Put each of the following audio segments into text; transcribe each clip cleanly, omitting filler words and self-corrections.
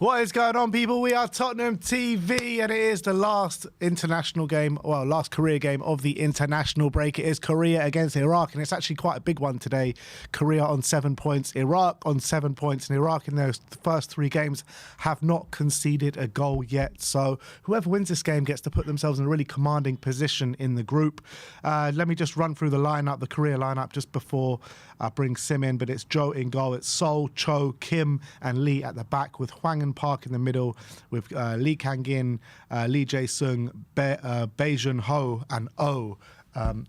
What is going on, people? We are Tottenham TV, and it is the last international game, well, last Korea game of the international break. It is Korea against Iraq, and it's actually quite a big one today. Korea on 7 points, Iraq on 7 points, and Iraq in those first three games have not conceded a goal yet. So whoever wins this game gets to put themselves in a really commanding position in the group. Let me just run through the lineup, the Korea lineup, just before I bring Sim in. But it's Joe in goal, it's Sol, Cho, Kim, and Lee at the back, with Hwang and Park in the middle, with Lee Kang-in, Lee Jae-sung, Bae Jun-ho, and Oh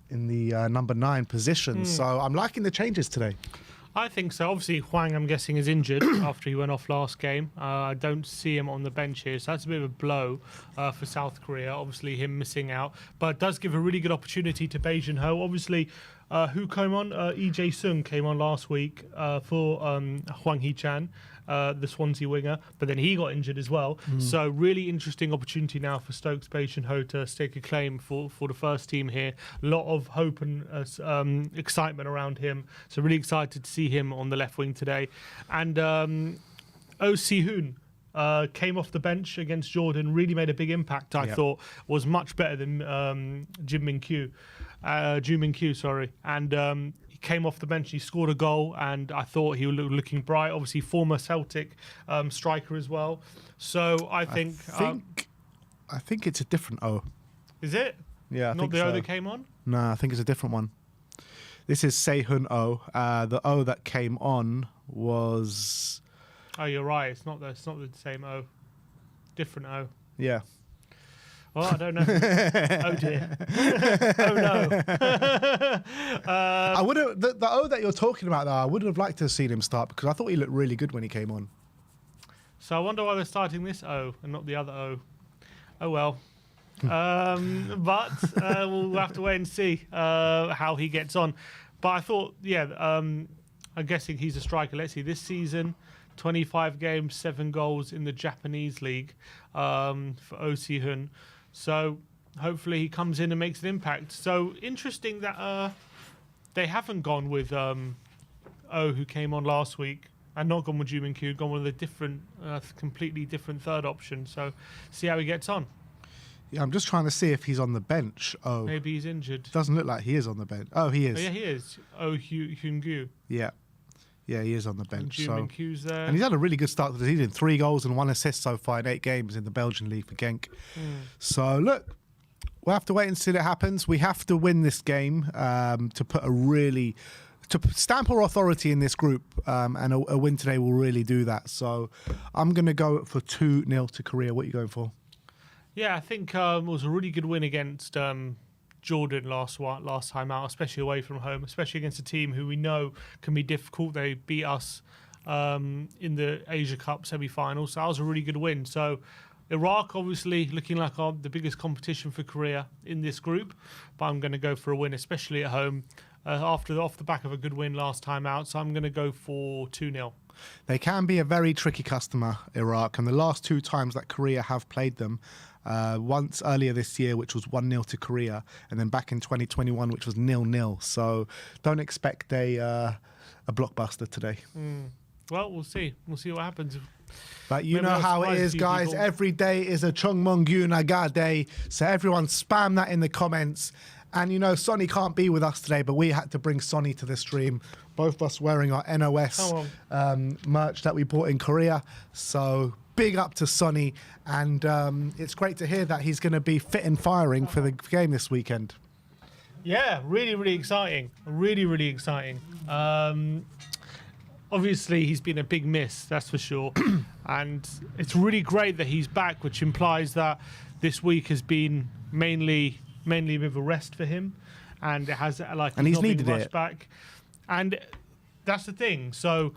in the number 9 position. So I'm liking the changes today. I think so. Obviously, Hwang, I'm guessing, is injured after he went off last game. I don't see him on the bench here, so that's a bit of a blow for South Korea. Obviously, him missing out, but it does give a really good opportunity to Bae Jun-ho. Obviously, who came on? Lee Jae-sung came on last week for Hwang Hee-chan, the Swansea winger, but then he got injured as well. So really interesting opportunity now for Stokes Bae Jun-ho to stake a claim for the first team here. A lot of hope and excitement around him. So really excited to see him on the left wing today. And Oh Si-hoon came off the bench against Jordan, really made a big impact. I thought was much better than Jim Min-kyu, sorry. And he came off the bench, he scored a goal, and I thought he was looking bright. Obviously, former Celtic striker as well. So I think it's a different O. Is it? Yeah, I not think the so. O that came on. No, I think it's a different one. This is Se-hun O. The O that came on was. Oh, you're right. It's not the same O. Different O. Yeah. Oh, I don't know. Oh dear. Oh no. I would have the O that you're talking about though. I would have liked to have seen him start because I thought he looked really good when he came on. So I wonder why they're starting this O and not the other O. Oh well. But we'll have to wait and see how he gets on. But I thought, I'm guessing he's a striker. Let's see, this season, 25 games, 7 goals in the Japanese league for Oh Si-hoon. So hopefully he comes in and makes an impact. So interesting that they haven't gone with Oh, who came on last week, and not gone with Ju Min-kyu, gone with a different, completely different third option. So see how he gets on. Yeah, I'm just trying to see if he's on the bench. Oh, maybe he's injured. Doesn't look like he is on the bench. Oh, he is. Oh, yeah, he is. Oh Hyun-gyu. Yeah. Yeah, he is on the bench. And Ju Min-kyu's there. And he's had a really good start to the season. 3 goals and 1 assist so far in 8 games in the Belgian league for Genk. So, look, we'll have to wait and see what happens. We have to win this game to put to stamp our authority in this group. And a win today will really do that. So, I'm going to go for 2-0 to Korea. What are you going for? Yeah, I think it was a really good win against Jordan last time out, especially away from home, especially against a team who we know can be difficult. They beat us in the Asia Cup semi-finals, so that was a really good win. So Iraq obviously looking like the biggest competition for Korea in this group, but I'm going to go for a win, especially at home, off the back of a good win last time out. So I'm going to go for 2-0. They can be a very tricky customer, Iraq, and the last 2 times that Korea have played them, once earlier this year, which was 1-0 to Korea, and then back in 2021, which was 0-0. So don't expect a blockbuster today. Well, we'll see. We'll see what happens. But you know how it is, guys. People. Every day is a Chungmong Naga day. So everyone spam that in the comments. And, you know, Sonny can't be with us today, but we had to bring Sonny to the stream. Both of us wearing our NOS merch that we bought in Korea. So big up to Sonny. And it's great to hear that he's going to be fit and firing for the game this weekend. Yeah, really, really exciting. Really, really exciting. Obviously, he's been a big miss, that's for sure. And it's really great that he's back, which implies that this week has been mainly with a rest for him, and it has and he's needed rushed back. And that's the thing. So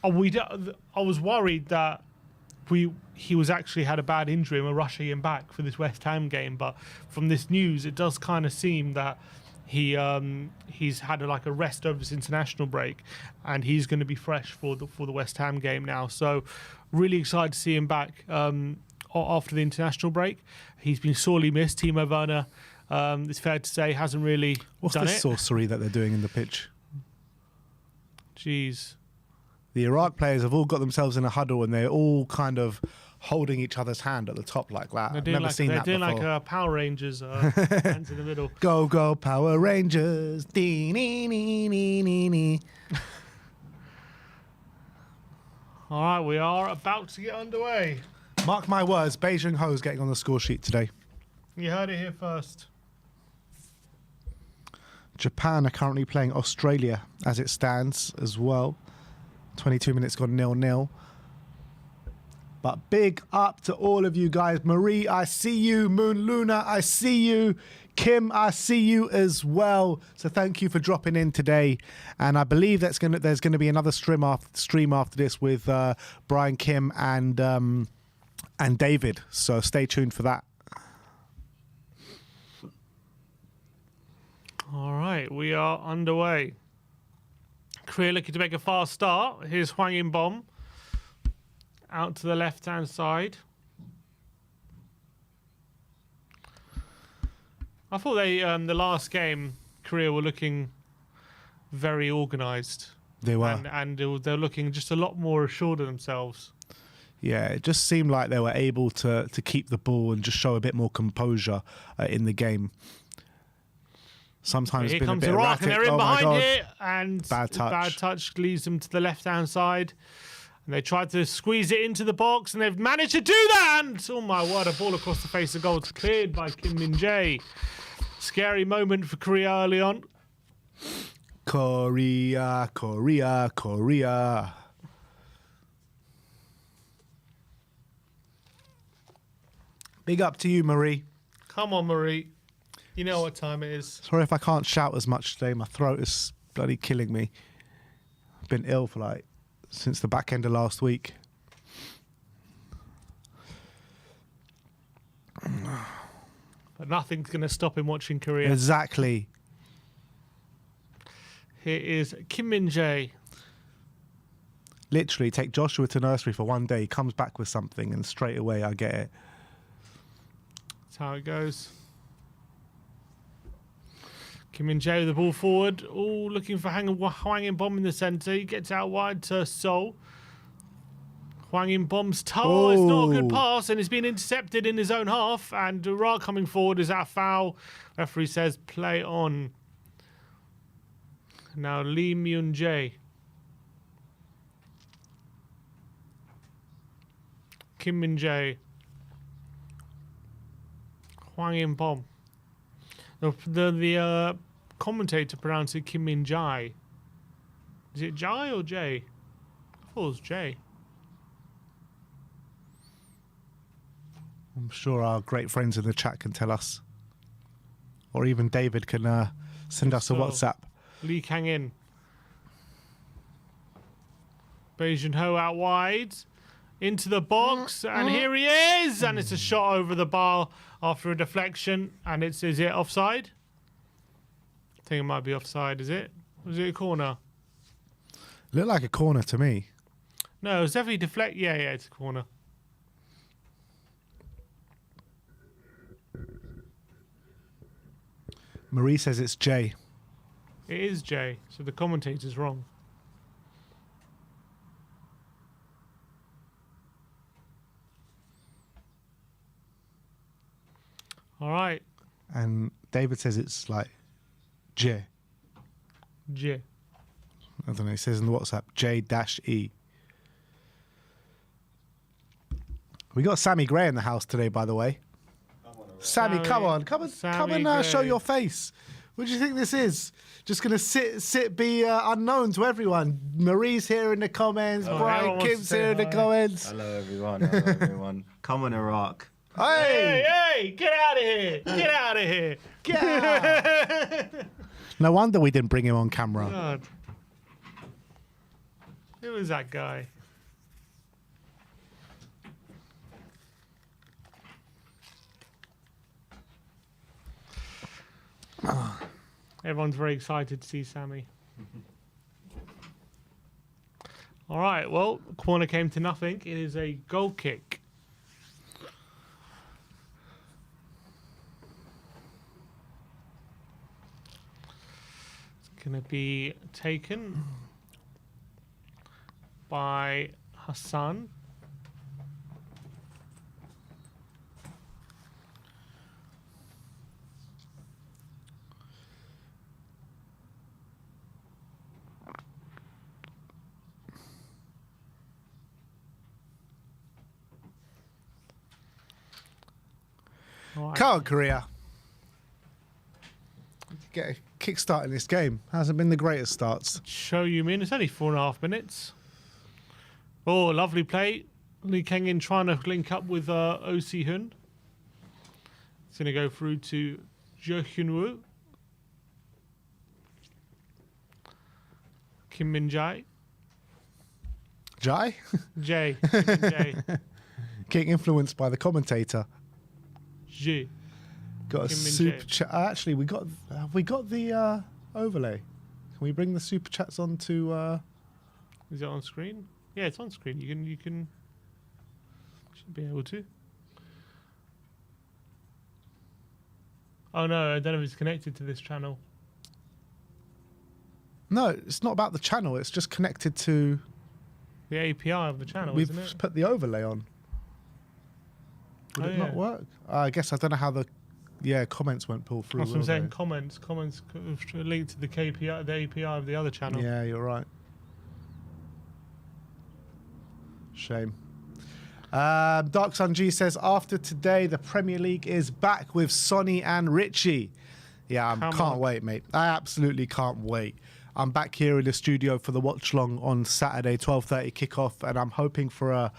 I was worried that he was actually had a bad injury and we're rushing him back for this West Ham game. But from this news, it does kind of seem that he's had a rest over this international break, and he's going to be fresh for the West Ham game now. So really excited to see him back after the international break. He's been sorely missed. Timo Werner, it's fair to say, hasn't really What's done the it. sorcery that they're doing in the pitch? Jeez. The Iraq players have all got themselves in a huddle and they're all kind of holding each other's hand at the top like that. They're I've doing never like, seen they're that doing before. like Power Rangers, hands in the middle. Go, go, Power Rangers. Dee, nee, nee, nee, nee, nee. All right, we are about to get underway. Mark my words, Beijing Ho's getting on the score sheet today. You heard it here first. Japan are currently playing Australia as it stands as well. 22 minutes gone 0-0. But big up to all of you guys. Marie, I see you. Moon Luna, I see you. Kim, I see you as well. So thank you for dropping in today. And I believe there's going to be another stream after this with Brian, Kim, and David. So stay tuned for that. All right, we are underway. Korea looking to make a fast start. Here's Hwang In-bom out to the left-hand side. I thought the last game, Korea were looking very organised. They were. And they're looking just a lot more assured of themselves. Yeah, it just seemed like they were able to keep the ball and just show a bit more composure in the game. Sometimes Here it's been a comes bit Iraq, and erratic. they're in Oh my behind God. here, and Bad touch. leads them to the left-hand side. And they tried to squeeze it into the box, and they've managed to do that. And oh my word, a ball across the face of goal. It's cleared by Kim Min-jae. Scary moment for Korea early on. Korea, Korea, Korea. Big up to you, Marie. Come on, Marie. You know what time it is. Sorry if I can't shout as much today. My throat is bloody killing me. I've been ill for since the back end of last week. But nothing's going to stop him watching Korea. Exactly. Here is Kim Min-jae. Literally, take Joshua to nursery for one day. He comes back with something and straight away I get it. That's how it goes. Kim Min-jae with the ball forward. All looking for Hwang In-bom in the centre. He gets out wide to Seoul. Hwang In-bom's toe. It's not a good pass, and it's been intercepted in his own half. And Iraq coming forward. Is that a foul? Referee says play on. Now Lee Myun-jae. Kim Min-jae. Hwang In-bom. The commentator pronounced it Kim Min-jae. Is it Jai or Jay? I thought it was Jay. I'm sure our great friends in the chat can tell us. Or even David can send us a WhatsApp. Lee Kang-in. Beijing Ho out wide. Into the box. And here he is. And it's a shot over the bar after a deflection. And is it offside? I think it might be offside, is it? Was it a corner? Looked like a corner to me. No, it's definitely deflect. Yeah, it's a corner. Marie says it's Jay. It is Jay, so the commentator's wrong. All right. And David says it's like J. J. I don't know. He says in the WhatsApp J-E. We got Sammy Gray in the house today, by the way. Sammy, come on, come and show your face. What do you think this is? Just gonna be unknown to everyone. Marie's here in the comments. Brian Kim's here in the comments. Hello everyone. Come on, Iraq. Hey, get out of here! Get out of here! Get out. No wonder we didn't bring him on camera. God. Who was that guy? Everyone's very excited to see Sammy. All right, well, corner came to nothing. It is a goal kick. It's going to be taken by Hassan. Right. Come on, Korea. Get a kickstart in this game. Hasn't been the greatest starts. Show you in. It's only 4.5 minutes. Oh, lovely play. Lee Kang-in trying to link up with Oh Si-hun. It's going to go through to Jo Hyun-woo. Kim Min-jae. Jai? Kim Min-jae. Getting influenced by the commentator. Ji. Got a Kim Min-jae. super chat. Actually, we got the overlay. Can we bring the super chats on to? Is it on screen? Yeah, it's on screen. You can should be able to. Oh no, I don't know if it's connected to this channel. No, it's not about the channel. It's just connected to. The API of the channel, We've isn't it? put the overlay on. Would it not work? I guess I don't know how the comments won't pull through. That's what I'm will saying. they? Comments linked to the KPI, the API of the other channel. Yeah, you're right. Shame. Dark Sun G says, after today, the Premier League is back with Sonny and Richie. Yeah, I Come can't on. wait, mate. I absolutely can't wait. I'm back here in the studio for the watch long on Saturday, 12:30 kickoff, and I'm hoping for a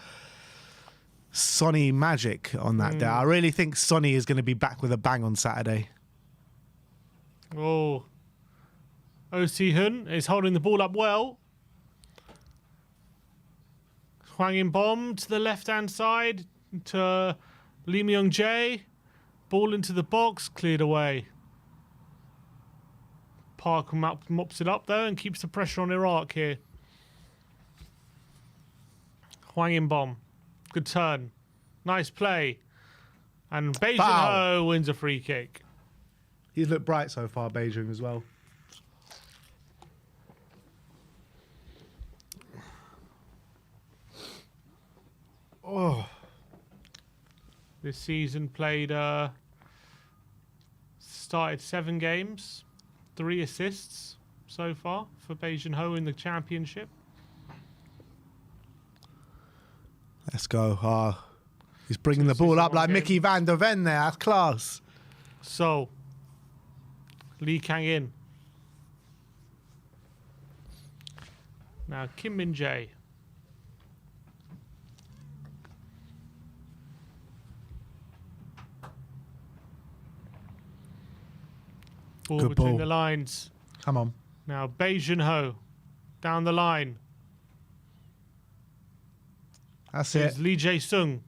Sonny magic on that day. I really think Sonny is going to be back with a bang on Saturday. Oh. Oh Si-hun is holding the ball up well. Hwang In-bomb to the left-hand side to Lee Myung-jae. Ball into the box, cleared away. Park mops it up though and keeps the pressure on Iraq here. Hwang In-bomb. Good turn. Nice play. And Bae Jin-ho wins a free kick. He's looked bright so far, Beijing as well. Oh, This season played, started 7 games, 3 assists so far for Bae Jin-ho in the championship. let's go. He's bringing the This is ball the up one like game. Mickey Van der Ven there. That's class. So, Lee Kang-in. Now, Kim Min-jae. Ball Good between ball. the lines. Come on. Now, Bae Jin-ho down the line. That's Here's it. Lee Jae-sung.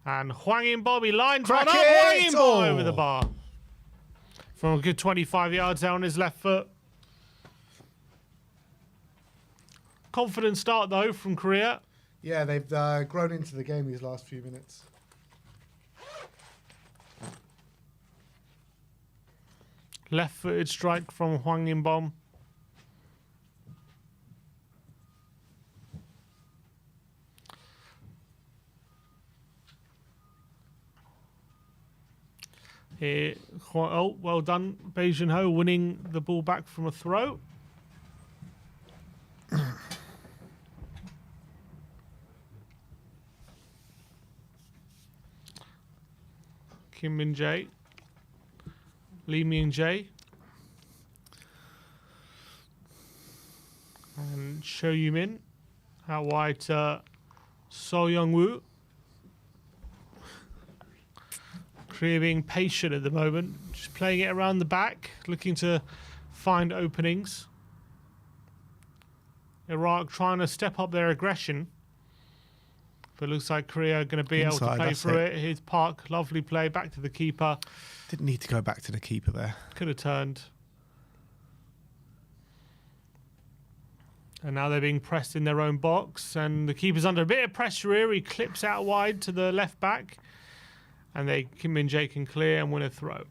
And Hwang In-bomb, he lines Crack one up. it! Hwang In-bomb Oh. over the bar. From a good 25 yards there on his left foot. Confident start, though, from Korea. Yeah, they've grown into the game these last few minutes. Left-footed strike from Hwang In-bomb. Here, oh, well done. Bae Jin-ho winning the ball back from a throw. Kim Min-jae. Lee Myung-jae. And Cho Yu-min out wide to So Young-woo. Korea being patient at the moment, just playing it around the back, looking to find openings. Iraq trying to step up their aggression. But it looks like Korea are going to be able to Inside, play that's through it. it. Here's Park, lovely play, back to the keeper. Didn't need to go back to the keeper there. Could have turned. And now they're being pressed in their own box. And the keeper's under a bit of pressure here. He clips out wide to the left back. And Kim Min-jae can clear and win a throw.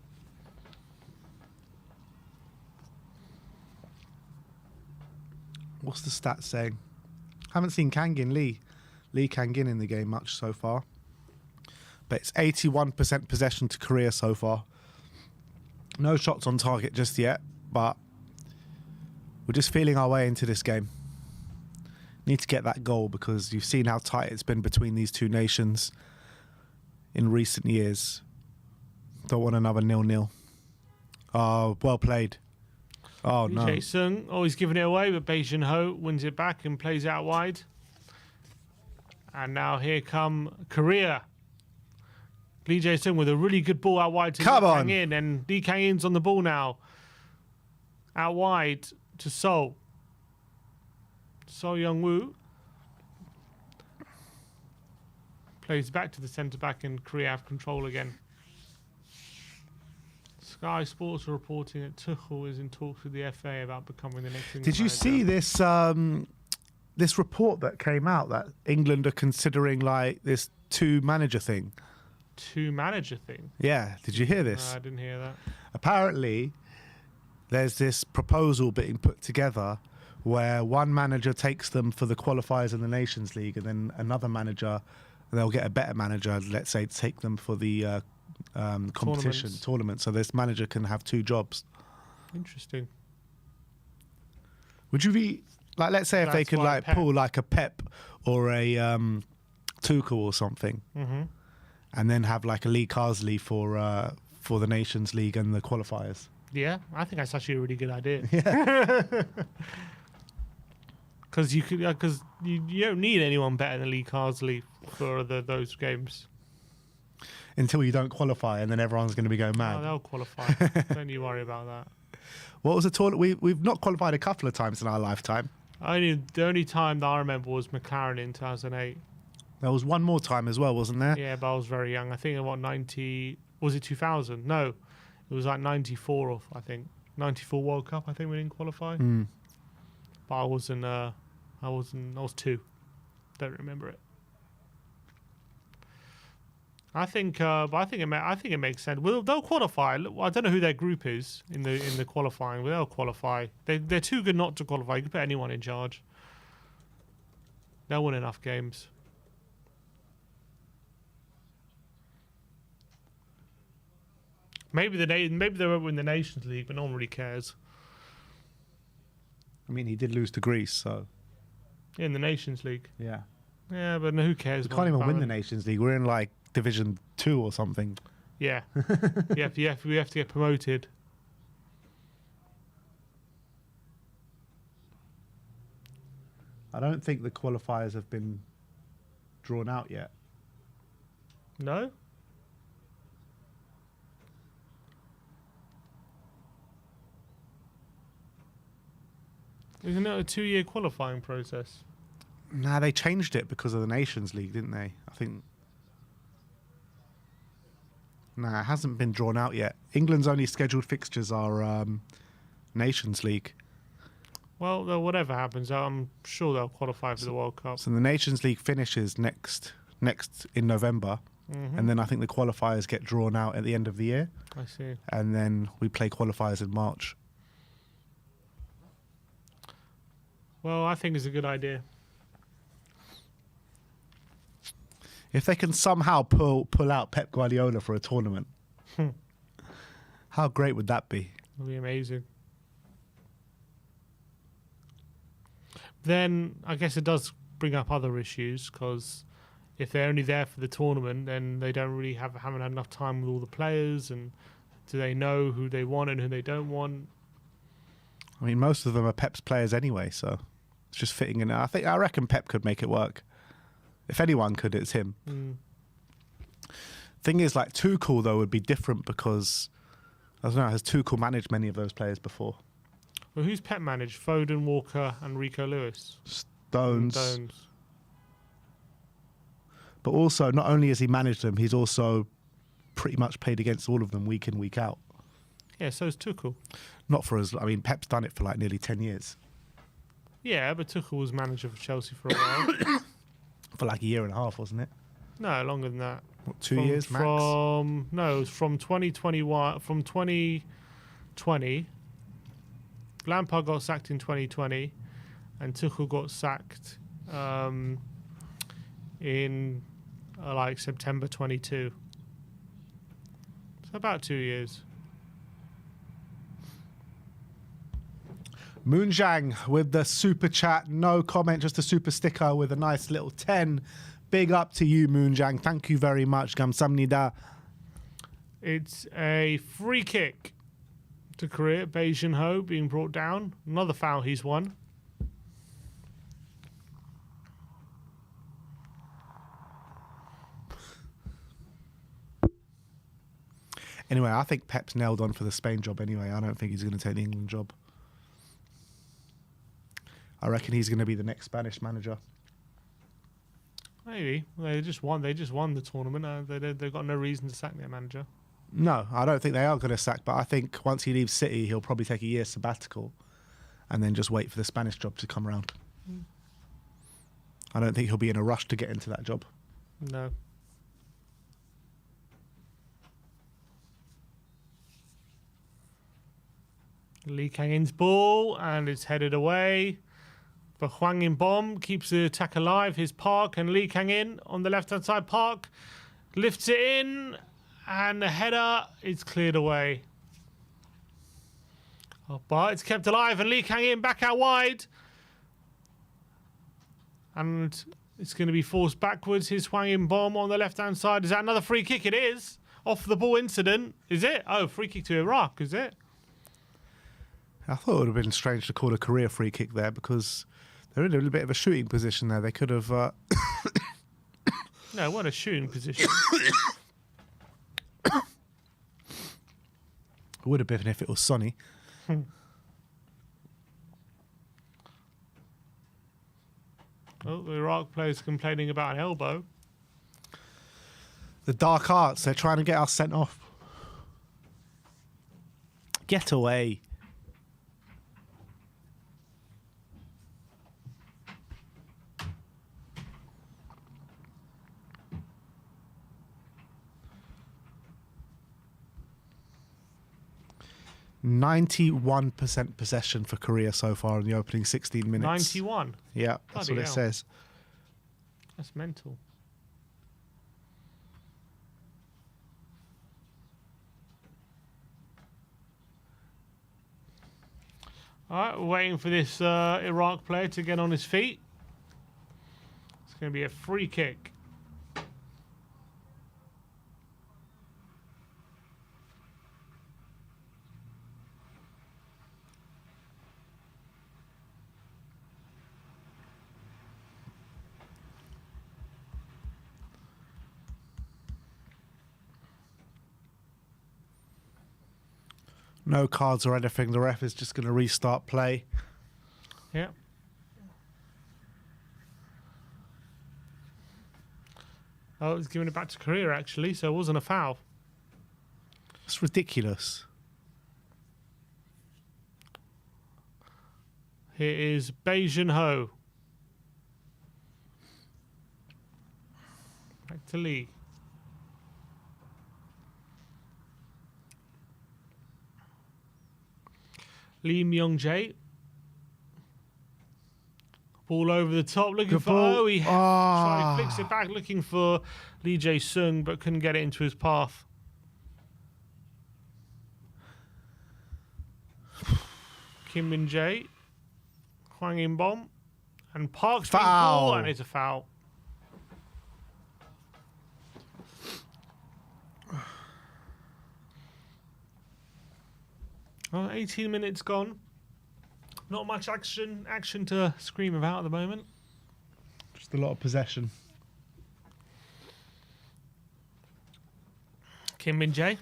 What's the stats saying? Haven't seen Lee Kangin in the game much so far. But it's 81% possession to Korea so far. No shots on target just yet, but we're just feeling our way into this game. Need to get that goal because you've seen how tight it's been between these two nations in recent years. Don't want another 0-0. Oh, well played. Oh, no. Jae Sung always giving it away, but Bae Jin Ho wins it back and plays out wide. And now here come Korea. Lee Jae Sung with a really good ball out wide to Lee Kang-in, and Lee Kang-in's on the ball now. Out wide to Seoul. So Young-woo plays back to the centre back, and Korea have control again. Sky Sports are reporting that Tuchel is in talks with the FA about becoming the next England Did you manager. see this this report that came out that England are considering like this two-manager thing? Two-manager thing? Yeah, did you hear this? No, I didn't hear that. Apparently, there's this proposal being put together where one manager takes them for the qualifiers in the Nations League, and then another manager, they'll get a better manager, let's say, to take them for the competition tournament. So this manager can have two jobs. Interesting. Would you be like, let's say, if they could like pull like a Pep or a Tuchel or something, and then have like a Lee Carsley for the Nations League and the qualifiers? Yeah, I think that's actually a really good idea. Yeah. Because you don't need anyone better than Lee Carsley for those games. Until you don't qualify, and then everyone's going to be going Oh, mad. they'll qualify. Don't you worry about that. What was the tournament? We've not qualified a couple of times in our lifetime. The only time that I remember was McLaren in 2008. There was one more time as well, wasn't there? Yeah, but I was very young. I think in 90 was it 2000? No, it was like 94. I think 94 World Cup. I think we didn't qualify. But I was 2. Don't remember it. I think it makes sense. Well, they'll qualify. I don't know who their group is in the qualifying, but they'll qualify. They're too good not to qualify. You can put anyone in charge. They'll win enough games. Maybe they won't win the Nations League, but no one really cares. I mean, he did lose to Greece, so In the Nations League. yeah. Yeah, but who cares? We can't even win the Nations League. We're in like Division 2 or something. Yeah. We have to get promoted. I don't think the qualifiers have been drawn out yet. No? Isn't it a 2-year qualifying process? Nah, they changed it because of the Nations League, didn't they? I think. Nah, it hasn't been drawn out yet. England's only scheduled fixtures are Nations League. Well, whatever happens, I'm sure they'll qualify for the World Cup. So the Nations League finishes next in November, and then I think the qualifiers get drawn out at the end of the year, I see. and then we play qualifiers in March. Well, I think it's a good idea. If they can somehow pull out Pep Guardiola for a tournament, how great would that be? It'll be amazing. Then I guess it does bring up other issues, because if they're only there for the tournament, then they don't really haven't had enough time with all the players, and do they know who they want and who they don't want? I mean, most of them are Pep's players anyway, so it's just fitting in. I reckon Pep could make it work. If anyone could, it's him. Thing is, like, Tuchel, though, would be different because, I don't know, has Tuchel managed many of those players before? Well, who's Pep managed? Foden, Walker, and Rico Lewis. Stones. But also, not only has he managed them, he's also pretty much played against all of them week in, week out. Yeah, so is Tuchel. Not for as... I mean, Pep's done it for like nearly 10 years. Yeah, but Tuchel was manager for Chelsea for a while. For like a year and a half, wasn't it? No, longer than that. What, 2 years max? No, it was from 2021. From 2020, Lampard got sacked in 2020, and Tuchel got sacked in like September 22. So about 2 years. Moonjang with the super chat. No comment, just a super sticker with a nice little 10. Big up to you, Moonjang. Thank you very much. Gamsamnida. It's a free kick to Korea. Bae Ho being brought down. Another foul he's won. Anyway, I think Pep's nailed on for the Spain job anyway. I don't think he's going to take the England job. I reckon he's going to be the next Spanish manager. Maybe. They just won the tournament. They've got no reason to sack their manager. No, I don't think they are going to sack, but I think once he leaves City, he'll probably take a year sabbatical and then just wait for the Spanish job to come around. I don't think he'll be in a rush to get into that job. No. Lee Kang-in's ball, and it's headed away. But Hwang In-bom keeps the attack alive. His Park, and Lee Kang-in on the left-hand side. Park lifts it in, and the header is cleared away. Oh, but it's kept alive, and Lee Kang-in back out wide. And it's going to be forced backwards. Here's Hwang In-bom on the left-hand side. Is that another free kick? It is. Off the ball incident. Is it? Oh, free kick to Iraq, is it? I thought it would have been strange to call a career free kick there because they're in a little bit of a shooting position there. They could have... No, what a shooting position. It would have been if it was sunny. Oh, the Iraq player's complaining about an elbow. The dark arts, they're trying to get us sent off. Get away. %91 possession for Korea so far in the opening 16 minutes. 91? Yeah, that's Bloody what it hell. says. That's mental. All right, we're waiting for this Iraq player to get on his feet. It's going to be a free kick. No cards or anything. The ref is just going to restart play. Yeah. Oh, it's giving it back to Korea, actually, so it wasn't a foul. It's ridiculous. Here is Bae Ho. Back to Lee. Lee Myung-jae. Ball over the top, looking Good for... ball. Oh, he flicks it back, looking for Lee Jae-sung, but couldn't get it into his path. Kim Min-jae. Hwang In-bom. And Park's being Foul. called, and it's a foul. Well, 18 minutes gone. Not much action to scream about at the moment. Just a lot of possession. Kim Min-jae.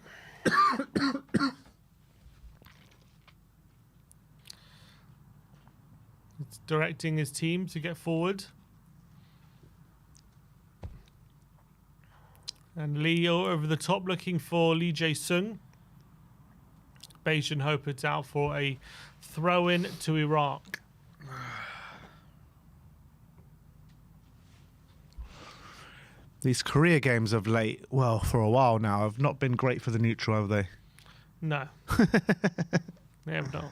It's directing his team to get forward. And Leo over the top looking for Lee Jae-sung. Bae Ho puts out for a throw-in to Iraq. These Korea games of late, well, for a while now, have not been great for the neutral, have they? No. They have not.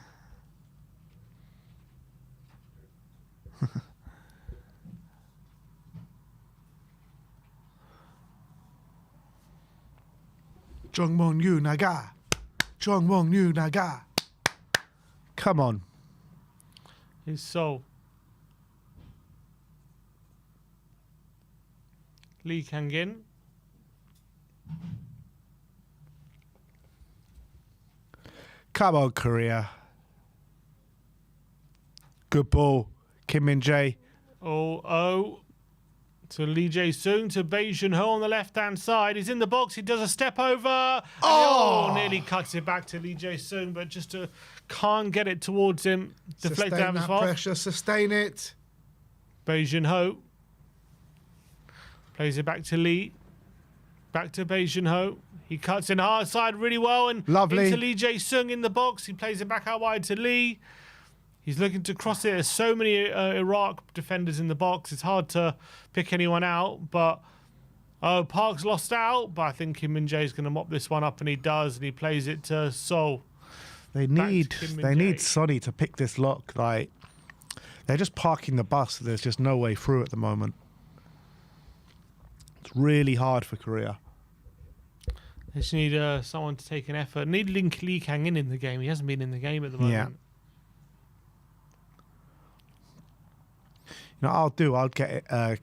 Jongmon Yu Naga. Jongmon Yu Naga. Come on. His soul. Lee Kangin. Come on, Korea. Good ball. Kim Min-jae. Oh. To Lee Jae-sung, to Bae Jun-ho on the left-hand side. He's in the box. He does a step over. And nearly cuts it back to Lee Jae-sung, but just can't get it towards him. Deflect Sustain out his that fault. pressure. Sustain it. Bae Jun-ho. Plays it back to Lee. Back to Bae Jun-ho. He cuts in hard side really well. And Lovely. into Lee Jae-sung in the box. He plays it back out wide to Lee. He's looking to cross it. There's so many Iraq defenders in the box. It's hard to pick anyone out. But Park's lost out. But I think Kim Min-jae is going to mop this one up, and he does. And he plays it to Seoul. They need Sonny to pick this lock. Like, they're just parking the bus. There's just no way through at the moment. It's really hard for Korea. They just need someone to take an effort. Need Lee Kang-in in the game. He hasn't been in the game at the moment. Yeah. You know, I'll get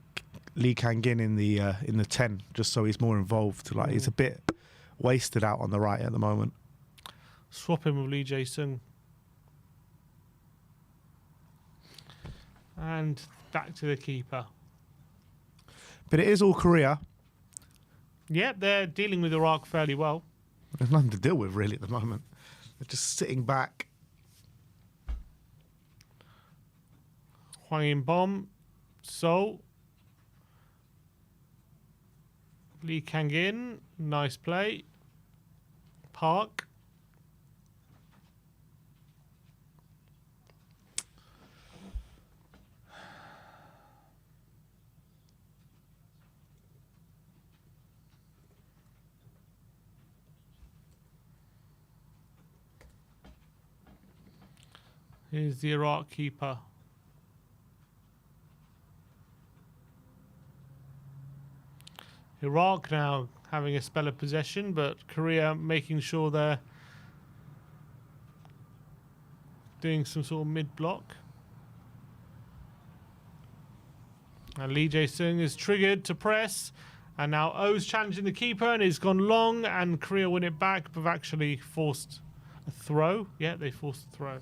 Lee Kang-in in the 10 just so he's more involved. Like, he's a bit wasted out on the right at the moment. Swap him with Lee Jae-sung. And back to the keeper. But it is all Korea. Yeah, they're dealing with Iraq fairly well. There's nothing to deal with really at the moment. They're just sitting back. Hwang In-bom, Seoul, Lee Kang-in, nice play. Park. Here's the Iraq keeper. Iraq now having a spell of possession, but Korea making sure they're doing some sort of mid-block. And Lee Jae-sung is triggered to press. And now O's challenging the keeper, and he's gone long, and Korea win it back, but have actually forced a throw. Yeah, they forced a throw.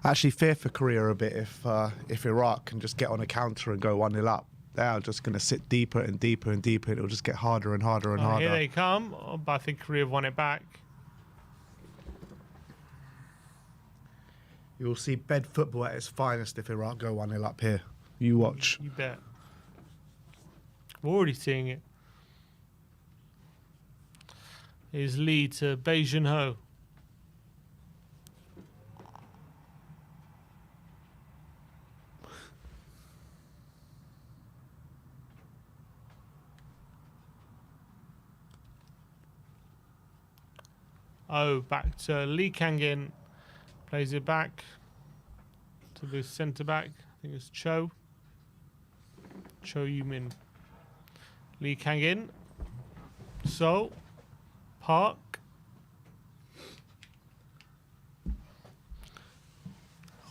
Actually, fear for Korea a bit if Iraq can just get on a counter and go 1-0 up. They are just going to sit deeper and deeper and deeper. It'll just get harder and harder and harder. Here they come, but I think Korea have won it back. You'll see bed football at its finest if Iraq go 1-0 up here. You watch. You bet. We're already seeing it. Here's Lee to Bae Jun-ho. Back to Lee Kang-in. Plays it back to the centre back. I think it's Cho Yu-min. Lee Kang-in. So, Park.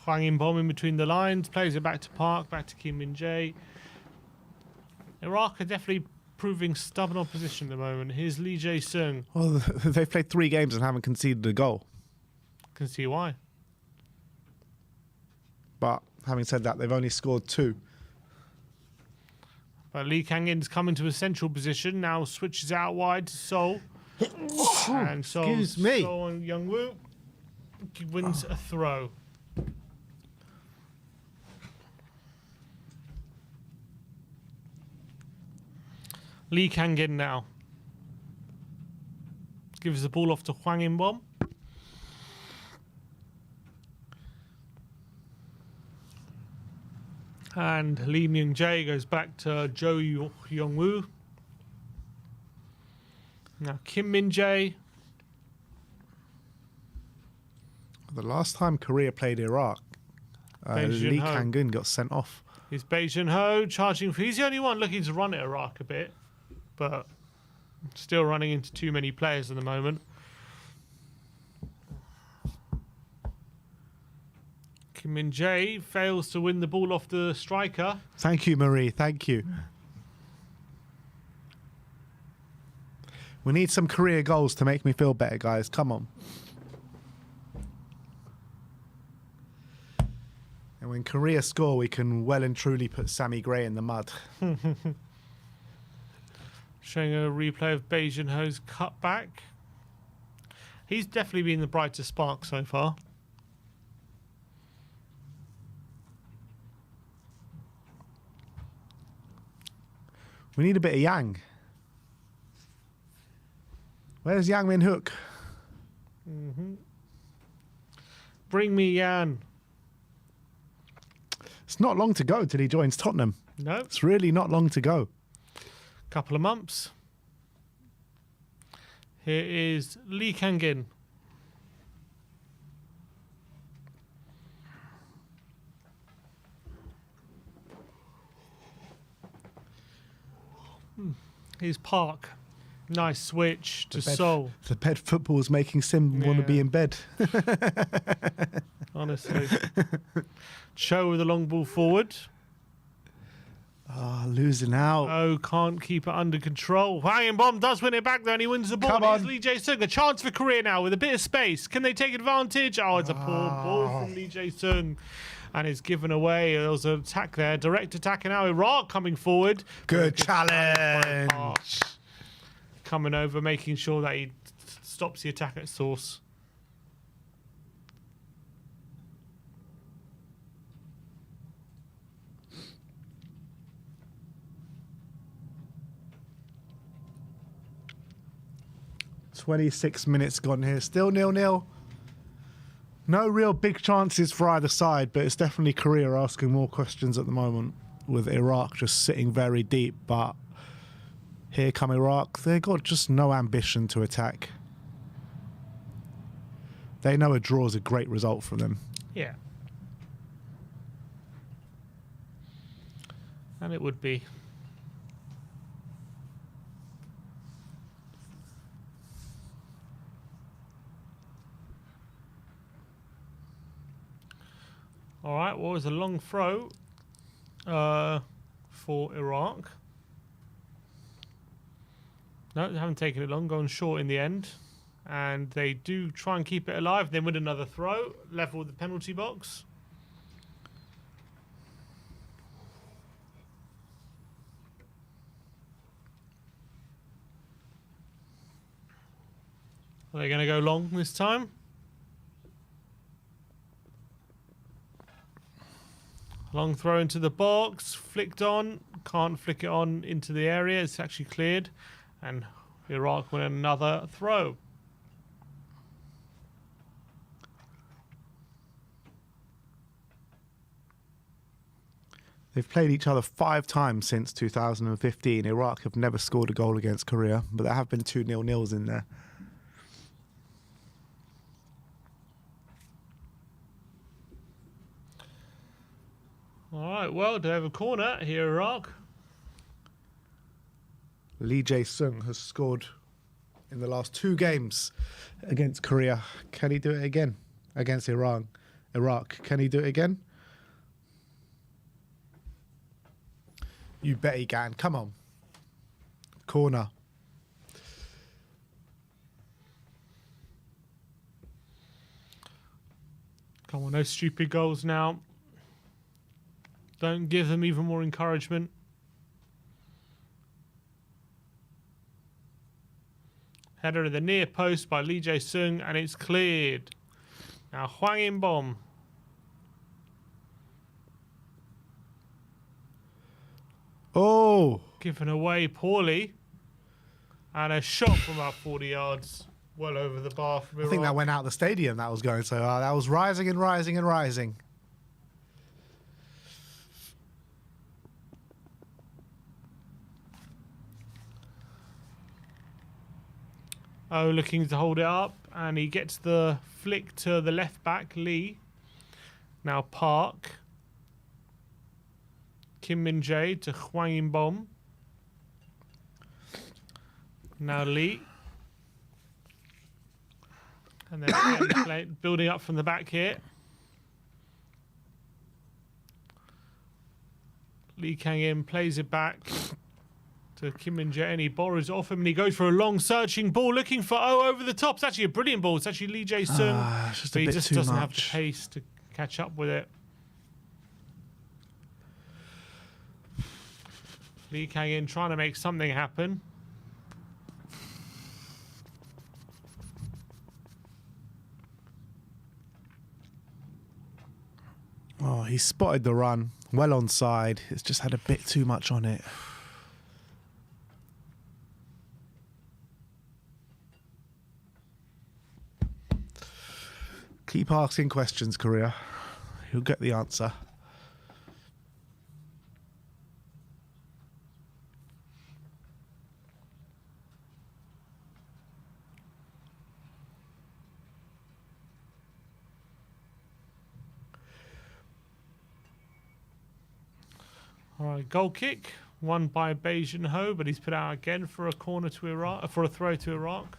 Hwang In-bom in between the lines. Plays it back to Park. Back to Kim Min-jae. Iraq are definitely proving stubborn opposition at the moment. Here's Lee Jae-sung. Well, they've played 3 games and haven't conceded a goal. Can see why. But having said that, they've only scored 2. But Lee Kang-in's come into a central position. Now switches out wide to Seoul. And Seoul, Excuse me. Seoul and Young-woo wins a throw. Lee Kang-in now. Gives the ball off to Hwang In-bom. And Lee Myung-jae goes back to Jo Young-woo. Now Kim Min-jae. The last time Korea played Iraq, Bae Lee Jun-ho. Kang-gun got sent off. He's Bae Jun-ho charging for. He's the only one looking to run at Iraq a bit, but still running into too many players at the moment. Kim Min-jae fails to win the ball off the striker. Thank you, Marie. Thank you. We need some Korea goals to make me feel better, guys. Come on. And when Korea score, we can well and truly put Sammy Gray in the mud. Showing a replay of Bae Jun-ho's cutback. He's definitely been the brightest spark so far. We need a bit of Yang. Where's Yang Min Hook? Bring me Yan. It's not long to go till he joins Tottenham. No, It's really not long to go. couple of months. Here is Lee Kang-in. Here's Park. Nice switch to Seoul. The bed football is making Sim want to be Yeah. in bed. Honestly. Cho with the long ball forward. Losing out. Oh, can't keep it under control. Hwang In-bom does win it back though, and he wins the ball. Come Here's on. Lee Jae-sung. A chance for Korea now with a bit of space. Can they take advantage? Oh, it's a poor ball from Lee Jae-sung. And it's given away. There was an attack there. Direct attack, and now Iraq coming forward. Good Park challenge. coming over, making sure that he stops the attack at source. "26 minutes gone here. Still 0-0. No real big chances for either side, but it's definitely Korea asking more questions at the moment, with Iraq just sitting very deep. But here come Iraq. They've got just no ambition to attack. They know a draw is a great result for them. Yeah. And it would be. All right, well, it was a long throw for Iraq. No, they haven't taken it long, gone short in the end. And they do try and keep it alive, then win another throw, level with the penalty box. Are they going to go long this time? Long throw into the box, flicked on, can't flick it on into the area, it's actually cleared, and Iraq win another throw. They've played each other 5 times since 2015. Iraq have never scored a goal against Korea, but there have been 2 0-0s in there. All right, well, they have a corner here, Iraq. Lee Jae-sung has scored in the last 2 games against Korea. Can he do it again against Iran? Iraq, can he do it again? You bet he can. Come on. Corner. Come on, no stupid goals now. Don't give them even more encouragement. Header to the near post by Lee Jae-sung, and it's cleared. Now Hwang In-bom. Oh! Given away poorly. And a shot from about 40 yards. Well over the bar from I think that Iraq. went out the stadium. That was going so hard. That was rising and rising and rising. Oh, looking to hold it up, and he gets the flick to the left back, Lee. Now Park. Kim Min-jae to Hwang In-bom. Now Lee. And then again, building up from the back here. Lee Kang-in plays it back to Kim Min-jae, and he borrows off him, and he goes for a long searching ball, looking for over the top. It's actually a brilliant ball. It's actually Lee Jae-sung, but he just doesn't have the pace to catch up with it. Lee Kang-in trying to make something happen. Oh, he spotted the run. Well onside. It's just had a bit too much on it. Keep asking questions, Korea. You'll get the answer. All right, goal kick won by Bae Jin-ho, but he's put out again for a corner to Iraq, for a throw to Iraq.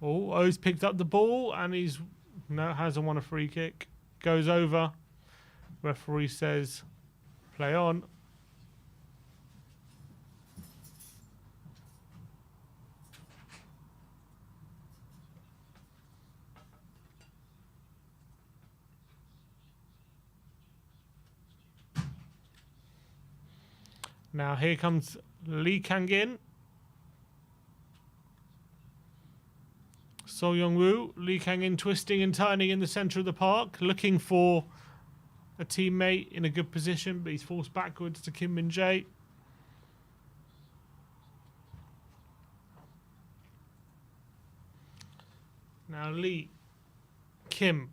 Oh, O's picked up the ball, and hasn't won a free kick. Goes over. Referee says, play on. Now here comes Lee Kang-in. So Young-woo, Lee Kang-in twisting and turning in the centre of the park, looking for a teammate in a good position, but he's forced backwards to Kim Min-jae. Now Lee, Kim.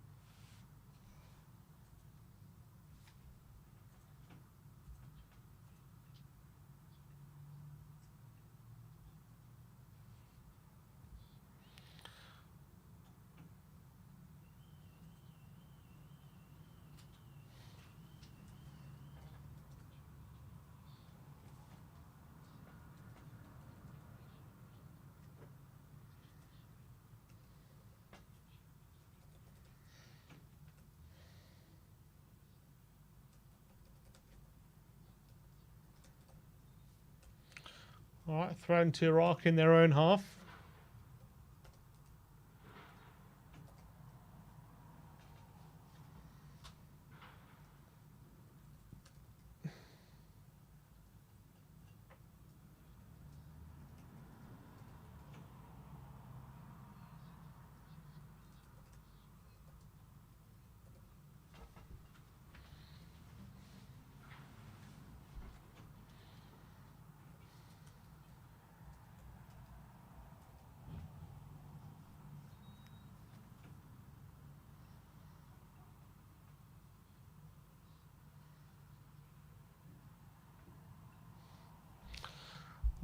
All right, thrown to Iraq in their own half.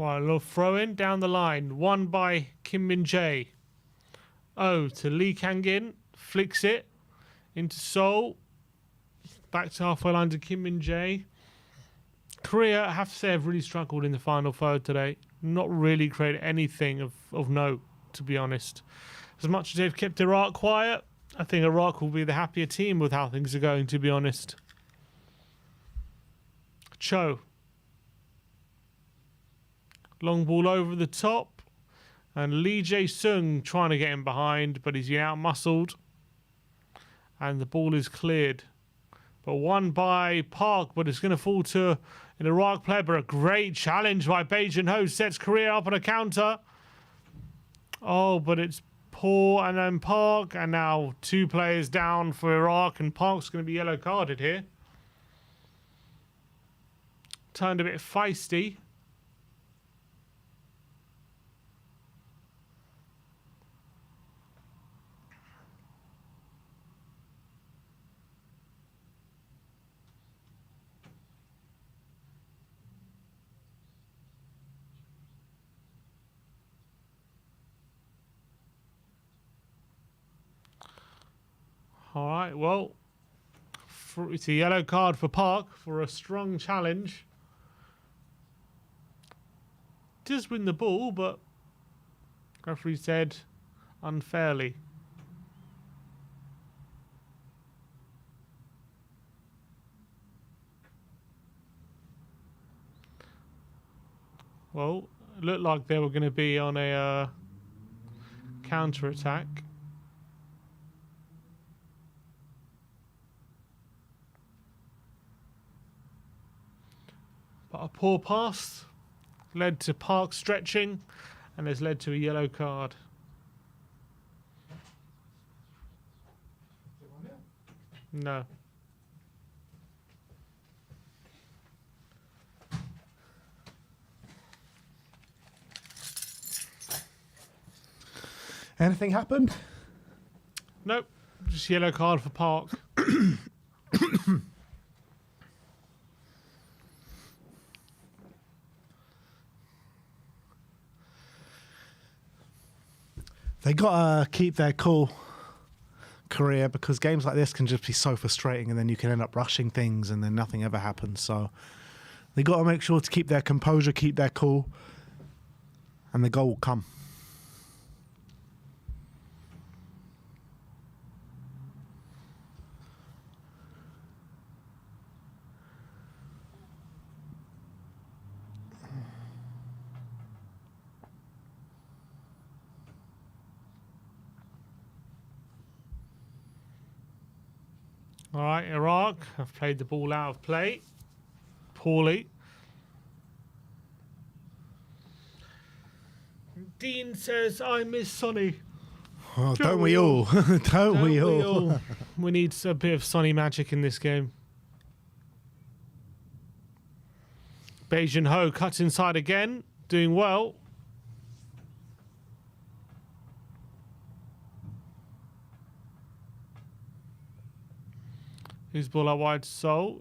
Well, a little throw in down the line. Won by Kim Min-jae. Oh, to Lee Kang-in. Flicks it into Seoul. Back to halfway line to Kim Min-jae. Korea, I have to say, have really struggled in the final third today. Not really created anything of note, to be honest. As much as they've kept Iraq quiet, I think Iraq will be the happier team with how things are going, to be honest. Cho. Long ball over the top. And Lee Jae-sung trying to get him behind, but he's out-muscled. And the ball is cleared. But won by Park, but it's going to fall to an Iraq player. But a great challenge by Bae Jin-ho sets Korea up on a counter. Oh, but it's poor, and then Park. And now 2 players down for Iraq, and Park's going to be yellow carded here. Turned a bit feisty. All right, well, it's a yellow card for Park for a strong challenge. Does win the ball, but referee said unfairly. Well, it looked like they were going to be on a counter-attack. But a poor pass led to Park stretching and has led to a yellow card. No. Anything happened? Nope. Just yellow card for Park. They gotta keep their cool, Korea, because games like this can just be so frustrating, and then you can end up rushing things, and then nothing ever happens. So they gotta make sure to keep their composure, keep their cool, and the goal will come. All right, Iraq have played the ball out of play. Poorly. Dean says, I miss Sonny. Oh, don't we all? Don't we all? We need a bit of Sonny magic in this game. Beijing Ho cuts inside again, doing well. His ball out wide, Sol.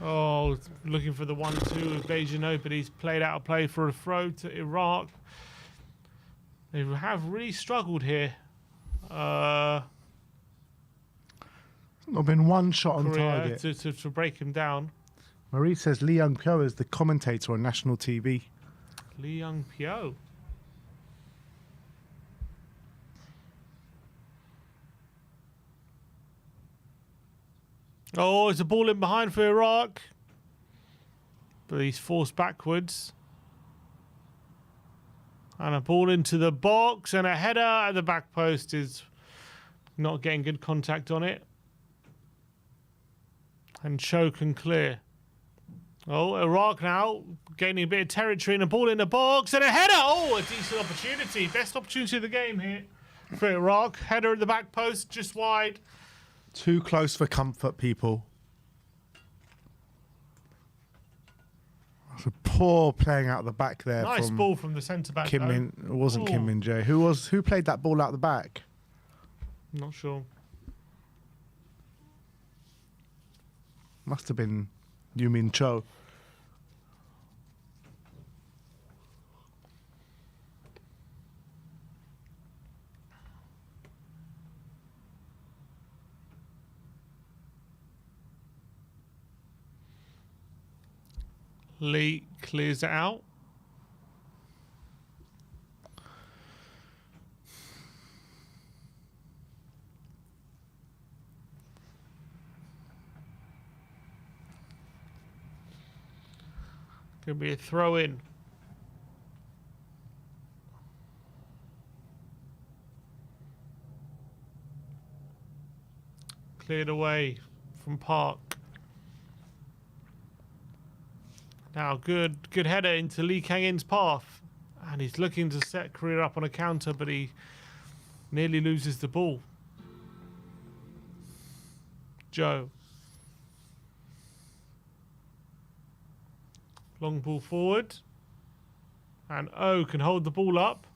Oh, looking for the 1-2 of Beijing, but he's played out of play for a throw to Iraq. They have really struggled here. Not been one shot on Korea target. to break him down. Marie says Lee Young Pyo is the commentator on national TV. Lee Young Pyo. Oh, it's a ball in behind for Iraq. But he's forced backwards. And a ball into the box and a header at the back post is not getting good contact on it. And Cho can clear. Oh, Iraq now gaining a bit of territory and a ball in the box and a header. Oh, a decent opportunity. Best opportunity of the game here for Iraq. Header at the back post, just wide. Too close for comfort, people. That's a poor playing out the back there. Nice from ball from the centre back. Kim though. Min. It wasn't Kim Ooh. Min Jae. Who played that ball out the back? Not sure. Must have been Yu Min Cho. Lee clears it out. Could be a throw in. Cleared away from Park. Now, good header into Lee Kang-in's path. And he's looking to set Korea up on a counter, but he nearly loses the ball. Joe. Long ball forward. And O can hold the ball up.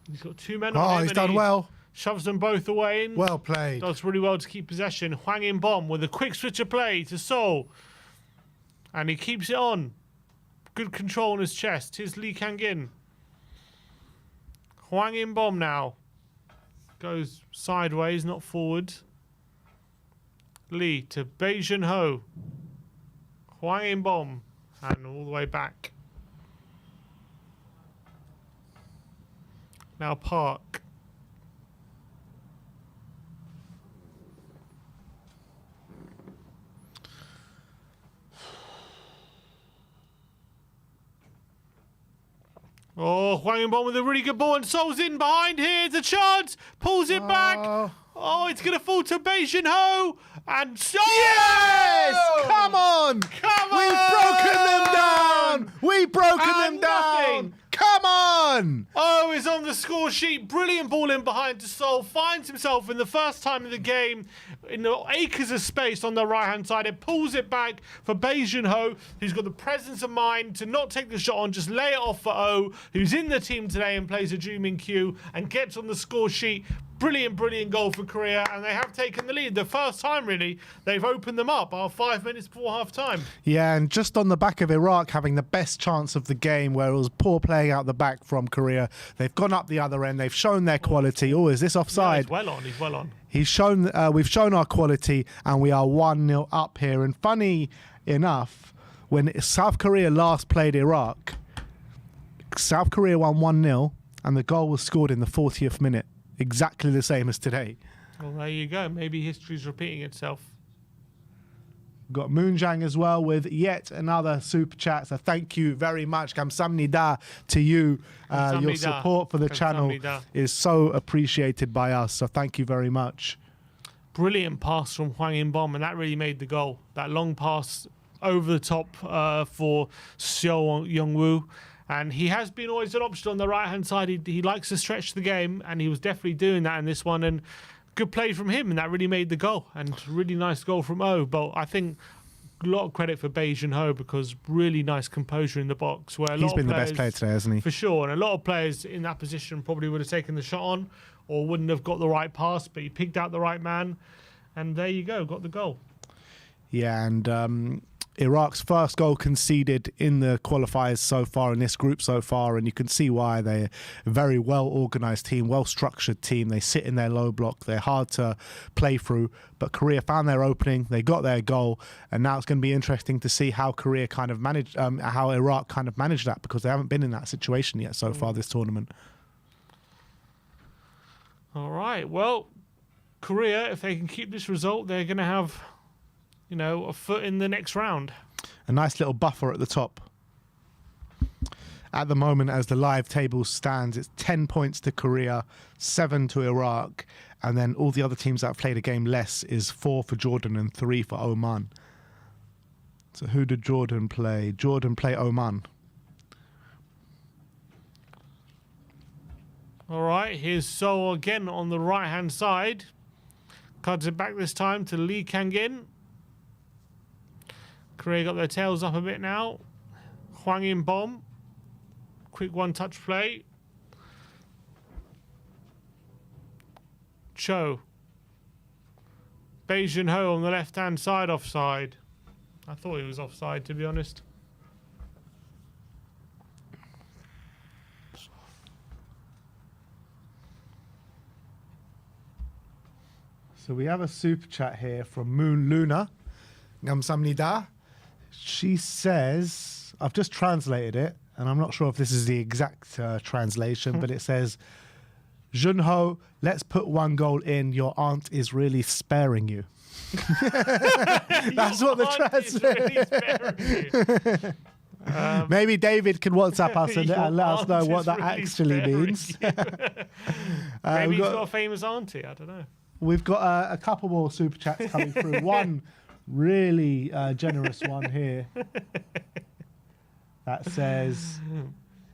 He's got two men on him. Oh, he's and done well. Shoves them both away. Well played. Does really well to keep possession. Hwang In-bom with a quick switch of play to Seoul. And he keeps it on. Good control on his chest. Here's Lee Kang-in. Hwang In-bom now. Goes sideways, not forward. Lee to Bae Jun-ho. Hwang In-bom. And all the way back. Now Park. Oh, Hwang In-bom with a really good ball, and Seoul's in behind. Here's a chance. Pulls it back. Oh, it's going to fall to Bae Jun-ho. And Yes! Come on! Come on! We've broken them And down! nothing. Come on! Oh, is on the score sheet. Brilliant ball in behind to Seoul. Finds himself in the first time of the game in the acres of space on the right-hand side. It pulls it back for Bae Jun-ho, who's got the presence of mind to not take the shot on, just lay it off for Oh, who's in the team today and plays a Ju-min Kyu and gets on the score sheet. Brilliant, brilliant goal for Korea, and they have taken the lead. The first time, really, they've opened them up 5 minutes before half-time. Yeah, and just on the back of Iraq having the best chance of the game, where it was poor playing out the back from Korea, they've gone up the other end. They've shown their quality. Oh, is this offside? He's well on. He's well on. He's shown. We've shown our quality, and we are 1-0 up here. And funny enough, when South Korea last played Iraq, South Korea won 1-0, and the goal was scored in the 40th minute. Exactly the same as today. Well, there you go. Maybe history's repeating itself. Got Moonjang as well with yet another super chat. So thank you very much. Kamsamnida to you. Your Kamsamnida. support for the channel Kamsamnida. is so appreciated by us. So thank you very much. Brilliant pass from Hwang In-bom, and that really made the goal. That long pass over the top for Seo Young-woo. And he has been always an option on the right-hand side. He likes to stretch the game, and he was definitely doing that in this one. And good play from him, and that really made the goal. And really nice goal from Oh. But I think a lot of credit for Bae Jun-ho, because really nice composure in the box. Where He's been the best player today, hasn't he? For sure. And a lot of players in that position probably would have taken the shot on or wouldn't have got the right pass, but he picked out the right man. And there you go, got the goal. Yeah, and Iraq's first goal conceded in the qualifiers so far, in this group so far, and you can see why. They're a very well-organised team, well-structured team. They sit in their low block. They're hard to play through, but Korea found their opening. They got their goal, and now it's going to be interesting to see how Korea kind of managed, how Iraq kind of managed that, because they haven't been in that situation yet so far this tournament. All right, well, Korea, if they can keep this result, they're going to have, you know, a foot in the next round. A nice little buffer at the top. At the moment, as the live table stands, it's 10 points to Korea, 7 to Iraq, and then all the other teams that have played a game less is 4 for Jordan and 3 for Oman. So who did Jordan play? Jordan play Oman. All right, here's Seoul again on the right-hand side. Cuts it back this time to Lee Kang-in. Korea got their tails up a bit now. Hwang In-bom. Quick one-touch play. Cho. Bae Jun-ho on the left-hand side offside. I thought he was offside, to be honest. So we have a super chat here from Moon Luna. Gamsamnida. She says, I've just translated it, and I'm not sure if this is the exact translation, but it says, Junho, let's put one goal in. Your aunt is really sparing you. That's what the translation. Maybe David can WhatsApp us and let us know what that really actually means. Maybe he's got a famous auntie. I don't know. We've got a couple more super chats coming through. One really generous one here that says,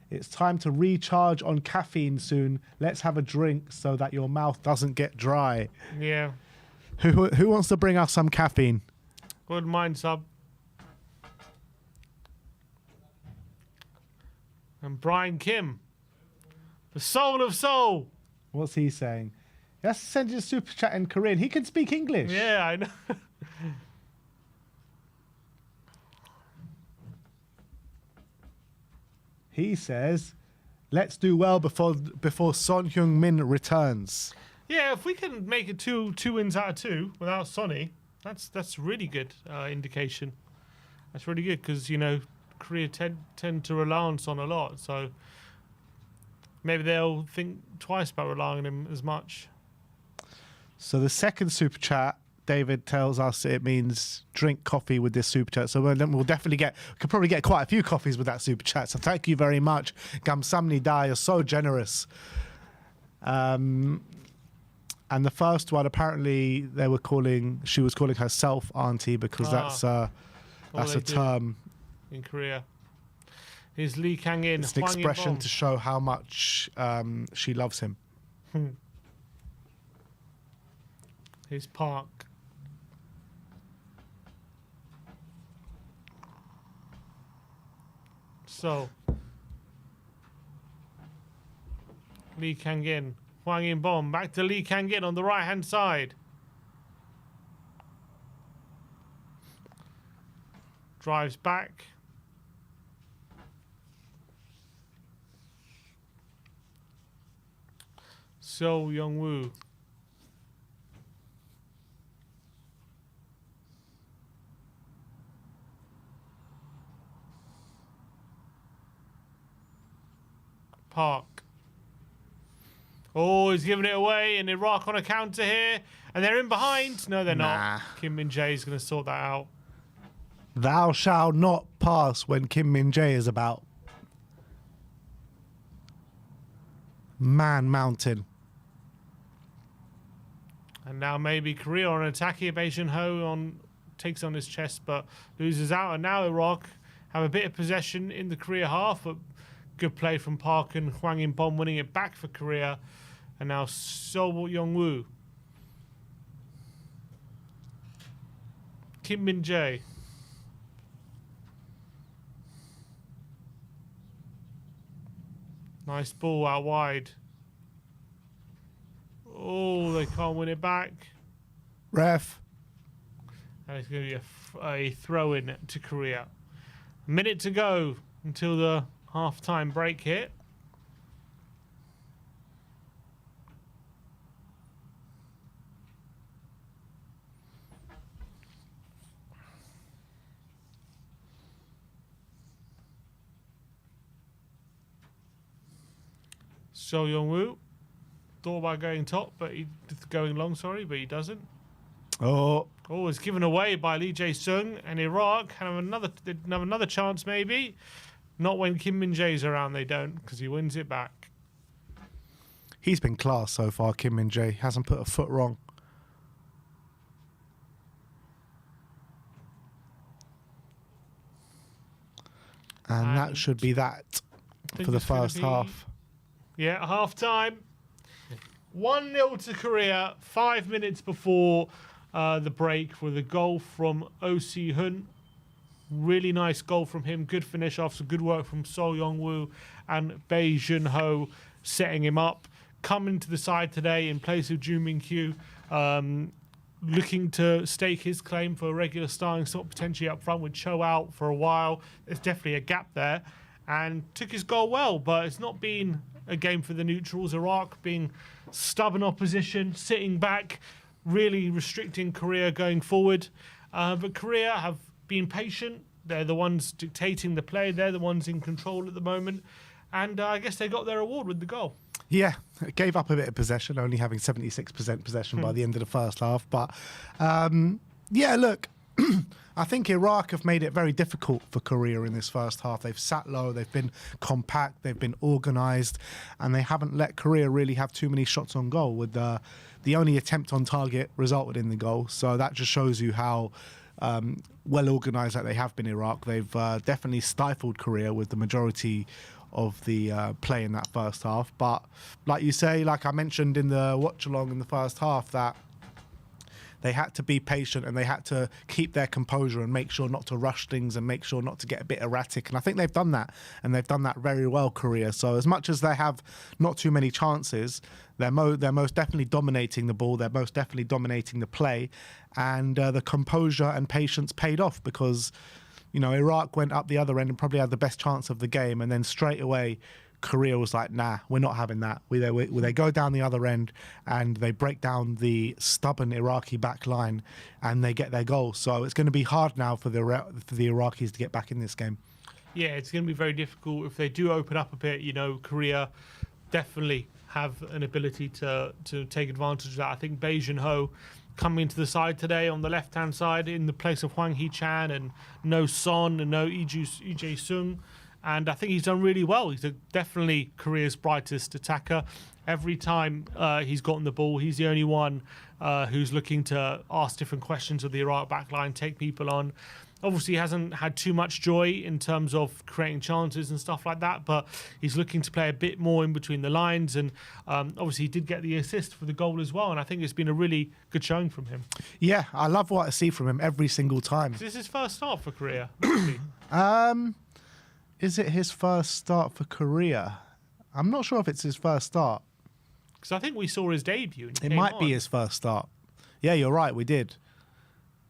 it's time to recharge on caffeine soon. Let's have a drink so that your mouth doesn't get dry. Yeah. Who wants to bring us some caffeine? Wouldn't mind, sub. And Brian Kim, the soul of Seoul. What's he saying? Let's send you a super chat in Korean. He can speak English. Yeah, I know. He says, let's do well before Son Heung-min returns. Yeah, if we can make it two wins out of 2 without Sonny, that's really good indication. That's really good because, you know, Korea tend to rely on Son a lot. So maybe they'll think twice about relying on him as much. So the second super chat, David tells us it means drink coffee with this super chat. So we'll definitely could probably get quite a few coffees with that super chat. So thank you very much. Gamsamnida, you're so generous. And the first one, apparently she was calling herself auntie because that's a term in Korea. Here's Lee Kang-in. It's an expression to show how much she loves him. Here's Park. So, Lee Kang-in, Hwang In-bom, back to Lee Kang-in on the right-hand side. Drives back. So Young-woo. Park. Oh, he's giving it away, and Iraq on a counter here, and they're in behind. No, they're not. Kim Min-jae is going to sort that out. Thou shalt not pass when Kim Min-jae is about. Man Mountain. And now maybe Korea on an attack here. Bae Jun-ho takes on his chest, but loses out. And now Iraq have a bit of possession in the Korea half, but good play from Park and Hwang In-bom winning it back for Korea. And now So Young-woo. Kim Min-jae. Nice ball out wide. Oh, they can't win it back. Ref. And it's going to be a throw-in to Korea. A minute to go until the half-time break here. So Young-woo thought about going top, but going long, but he doesn't. Oh, it's given away by Lee Jae-sung, and Iraq have another chance maybe. Not when Kim Min-jae's around, they don't, because he wins it back. he's been class so far, Kim Min-jae. Hasn't put a foot wrong. And that should be that for the first half. Yeah, half time. 1-0 to Korea, 5 minutes before the break with a goal from Oh Si-hun. Really nice goal from him. Good finish off. Some good work from So Young-woo and Bae Jun-ho setting him up. Coming to the side today in place of Joo Min-kyu. Looking to stake his claim for a regular starting slot, potentially up front with Cho out for a while. There's definitely a gap there. And took his goal well, but it's not been a game for the neutrals. Iraq being stubborn opposition, sitting back, really restricting Korea going forward. But Korea have been patient. They're the ones dictating the play. They're the ones in control at the moment. And I guess they got their reward with the goal. Yeah, it gave up a bit of possession, only having 76% possession by the end of the first half. But, yeah, look, I think Iraq have made it very difficult for Korea in this first half. They've sat low, they've been compact, they've been organised, and they haven't let Korea really have too many shots on goal, with the only attempt on target resulted in the goal. So that just shows you how well organised that they have been, Iraq. They've definitely stifled Korea with the majority of the play in that first half. But like you say, like I mentioned in the watch along in the first half, that They had to be patient and they had to keep their composure and make sure not to rush things and make sure not to get a bit erratic. And I think they've done that, and they've done that very well, Korea. So as much as they have not too many chances, they're most definitely dominating the ball. They're most definitely dominating the play, and the composure and patience paid off because, you know, Iraq went up the other end and probably had the best chance of the game, and then straight away Korea was like, nah, we're not having that. They go down the other end and they break down the stubborn Iraqi back line and they get their goal. So it's going to be hard now for the Iraqis to get back in this game. Yeah, it's going to be very difficult if they do open up a bit. You know, Korea definitely have an ability to take advantage of that. I think Bae Jun-ho coming into the side today on the left-hand side in the place of Hwang Hee-chan and no Son and no Lee Jae-sung. And I think he's done really well. He's definitely Korea's brightest attacker. Every time he's gotten the ball, he's the only one who's looking to ask different questions of the Iraq backline, take people on. Obviously, he hasn't had too much joy in terms of creating chances and stuff like that, but he's looking to play a bit more in between the lines. And obviously, he did get the assist for the goal as well. And I think it's been a really good showing from him. Yeah, I love what I see from him every single time. Is this his first start for Korea? Is it his first start for Korea? I'm not sure if it's his first start. Because I think we saw his debut. It might be his first start. Yeah, you're right, we did.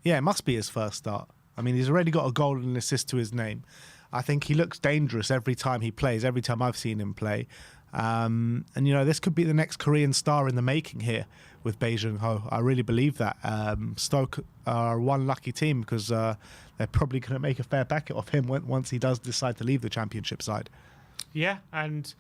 Yeah, it must be his first start. I mean, he's already got a goal and an assist to his name. I think he looks dangerous every time he plays, every time I've seen him play. And, you know, this could be the next Korean star in the making here with Bae Jun-ho. I really believe that. Stoke are one lucky team because they're probably going to make a fair packet of him once he does decide to leave the championship side. Yeah, and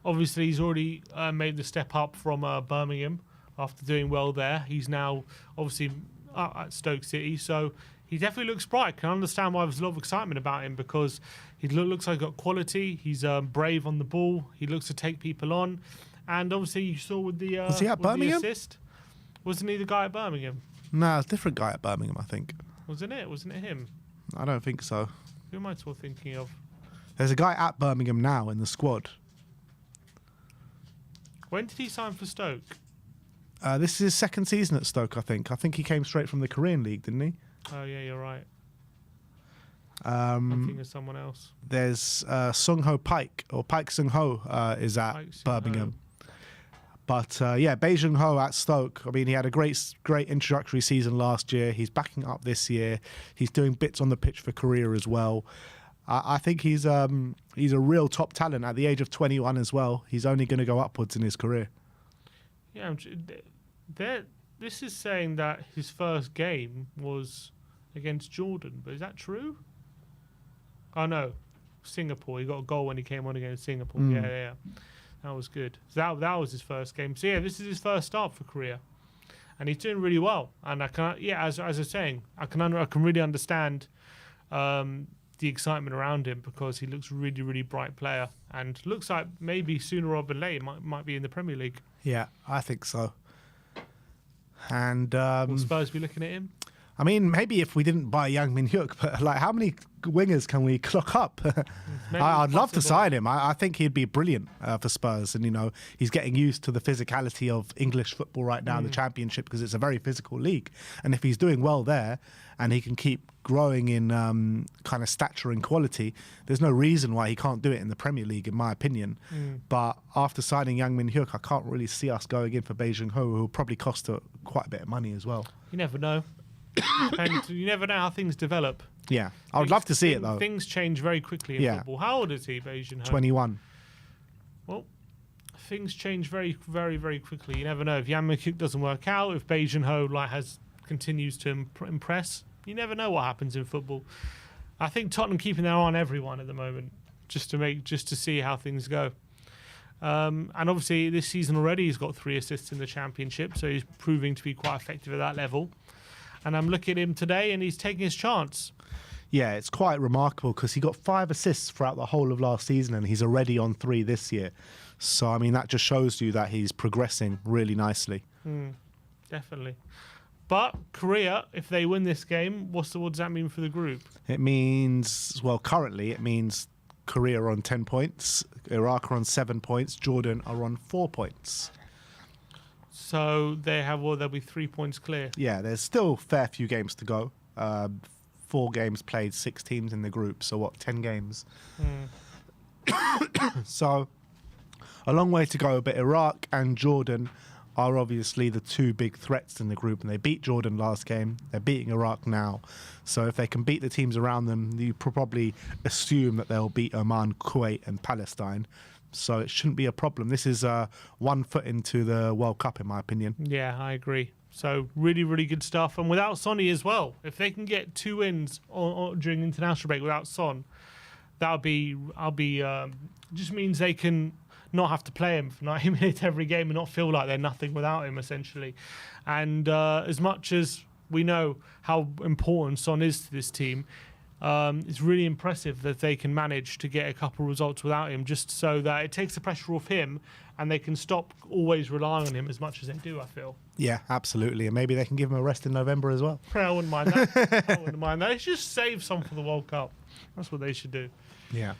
obviously he's already made the step up from Birmingham after doing well there. He's now obviously at Stoke City, so he definitely looks bright. I can understand why there's a lot of excitement about him because he looks like he's got quality. He's brave on the ball. He looks to take people on. And obviously you saw with the, was he at Birmingham? The assist. Wasn't he the guy at Birmingham? No, it's a different guy at Birmingham, I think. Wasn't it? Wasn't it him? I don't think so. Who am I still thinking of? There's a guy at Birmingham now in the squad. When did he sign for Stoke? This is his second season at Stoke, I think. I think he came straight from the Korean League, didn't he? Oh, yeah, you're right. I'm thinking of someone else. There's Sung-ho Pike, or Pike Sung-ho is at Birmingham. But yeah, Bae Jun-ho at Stoke. I mean, he had a great introductory season last year. He's backing up this year. He's doing bits on the pitch for Korea as well. I think he's a real top talent at the age of 21 as well. He's only going to go upwards in his career. Yeah, this is saying that his first game was against Jordan, but is that true? Oh no, Singapore. He got a goal when he came on against Singapore. Yeah. That was good. So that was his first game. So yeah, this is his first start for Korea, and he's doing really well. And I can, as I was saying, I can really understand the excitement around him because he looks really, really bright player, and looks like maybe sooner rather than later might be in the Premier League. Yeah, I think so. And will Spurs be looking at him? I mean, maybe if we didn't buy Yang Min-hyuk, but like, how many wingers can we clock up? I'd love to sign him. I think he'd be brilliant for Spurs. And, you know, he's getting used to the physicality of English football right now in the Championship because it's a very physical league. And if he's doing well there and he can keep growing in kind of stature and quality, there's no reason why he can't do it in the Premier League, in my opinion. But after signing Yang Min-hyuk, I can't really see us going in for Bae Jun-ho, who will probably cost quite a bit of money as well. You never know. And you never know how things develop. Yeah, I would love to see it though. Things change very quickly in football. How old is he, Bae Jun-ho? 21. Well, things change very, very, very quickly. You never know. If Yang Min-hyuk doesn't work out, if Bae Jun-ho continues to impress, you never know what happens in football. I think Tottenham keeping their eye on everyone at the moment, just to see how things go. And obviously this season already he's got 3 assists in the Championship, so he's proving to be quite effective at that level. And I'm looking at him today, and he's taking his chance. Yeah, it's quite remarkable because he got 5 assists throughout the whole of last season, and he's already on 3 this year. So, I mean, that just shows you that he's progressing really nicely. Definitely. But Korea, if they win this game, what does that mean for the group? It means, well, currently it means Korea are on 10 points, Iraq are on 7 points, Jordan are on 4 points. So they'll be 3 points clear. Yeah, there's still a fair few games to go. 4 games played, 6 teams in the group. So what, 10 games? So a long way to go. But Iraq and Jordan are obviously the 2 big threats in the group, and they beat Jordan last game. They're beating Iraq now. So if they can beat the teams around them, you probably assume that they'll beat Oman, Kuwait and Palestine. So it shouldn't be a problem. This is 1 foot into the World Cup, in my opinion. Yeah, I agree. So really, really good stuff. And without Sonny as well, if they can get 2 wins during the international break without Son, just means they can not have to play him for 90 minutes every game and not feel like they're nothing without him, essentially. And as much as we know how important Son is to this team, it's really impressive that they can manage to get a couple of results without him, just so that it takes the pressure off him and they can stop always relying on him as much as they do, I feel. Yeah, absolutely. And maybe they can give him a rest in November as well. I wouldn't mind that. I wouldn't mind that. They should just save some for the World Cup. That's what they should do. Yeah.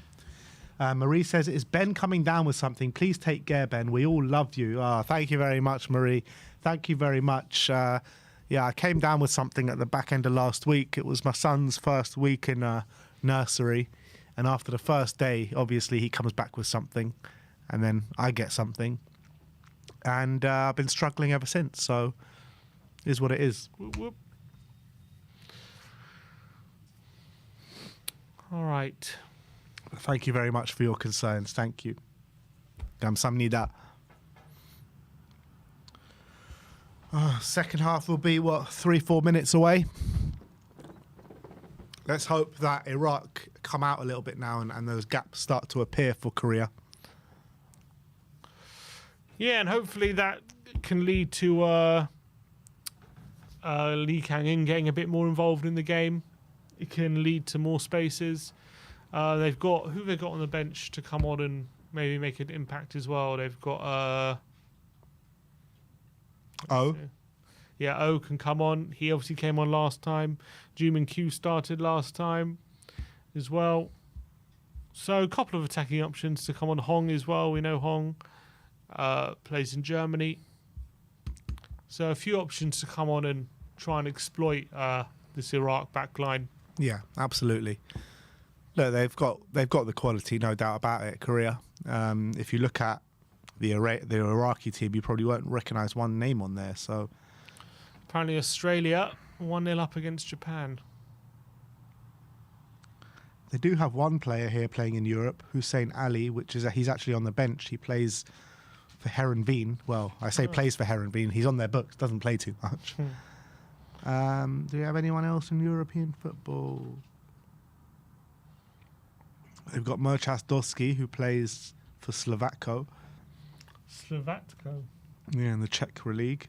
Marie says, is Ben coming down with something? Please take care, Ben. We all love you. Thank you very much, Marie. Thank you very much. Yeah, I came down with something at the back end of last week. It was my son's first week in nursery. And after the first day, obviously, he comes back with something. And then I get something. And I've been struggling ever since. So, it is what it is. Whoop, whoop. All right. Thank you very much for your concerns. Thank you. 감사합니다. Second half will be, 3-4 minutes away. Let's hope that Iraq come out a little bit now and those gaps start to appear for Korea. Yeah, and hopefully that can lead to Lee Kang-in getting a bit more involved in the game. It can lead to more spaces. Who have they got on the bench to come on and maybe make an impact as well? They've got Oh. Yeah, O can come on. He obviously came on last time. Jumin Q started last time as well. So a couple of attacking options to come on. Hong as well. We know Hong plays in Germany. So a few options to come on and try and exploit this Iraq backline. Yeah, absolutely. Look, they've got the quality, no doubt about it, Korea. If you look at the Iraqi team, you probably won't recognise one name on there. So apparently Australia 1-0 up against Japan. They do have one player here playing in Europe, Hussein Ali, he's actually on the bench. He plays for Heerenveen. Well, I say plays for Heerenveen. He's on their books, doesn't play too much. Do you have anyone else in European football? They've got Mirčas Dorsky, who plays for Slovatko. Slovatko. Yeah, in the Czech League.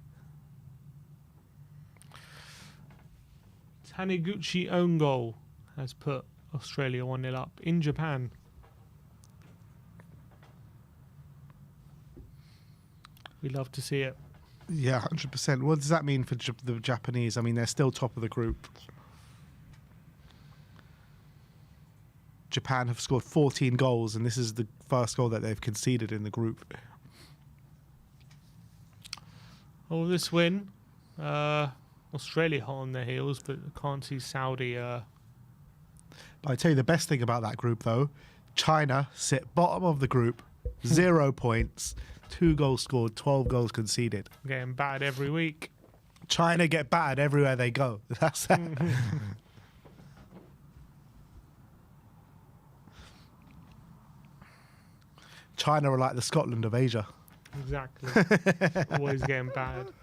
Taniguchi own goal has put Australia 1-0 up in Japan. We love to see it. Yeah, 100%. What does that mean for the Japanese? I mean, they're still top of the group. Japan have scored 14 goals, and this is the first goal that they've conceded in the group. Oh, this win. Australia hot on their heels, but I can't see Saudi. But I tell you the best thing about that group, though, China sit bottom of the group, 0 points, 2 goals scored, 12 goals conceded. Getting battered every week. China get battered everywhere they go. That's it. China are like the Scotland of Asia. Exactly. Always getting battered.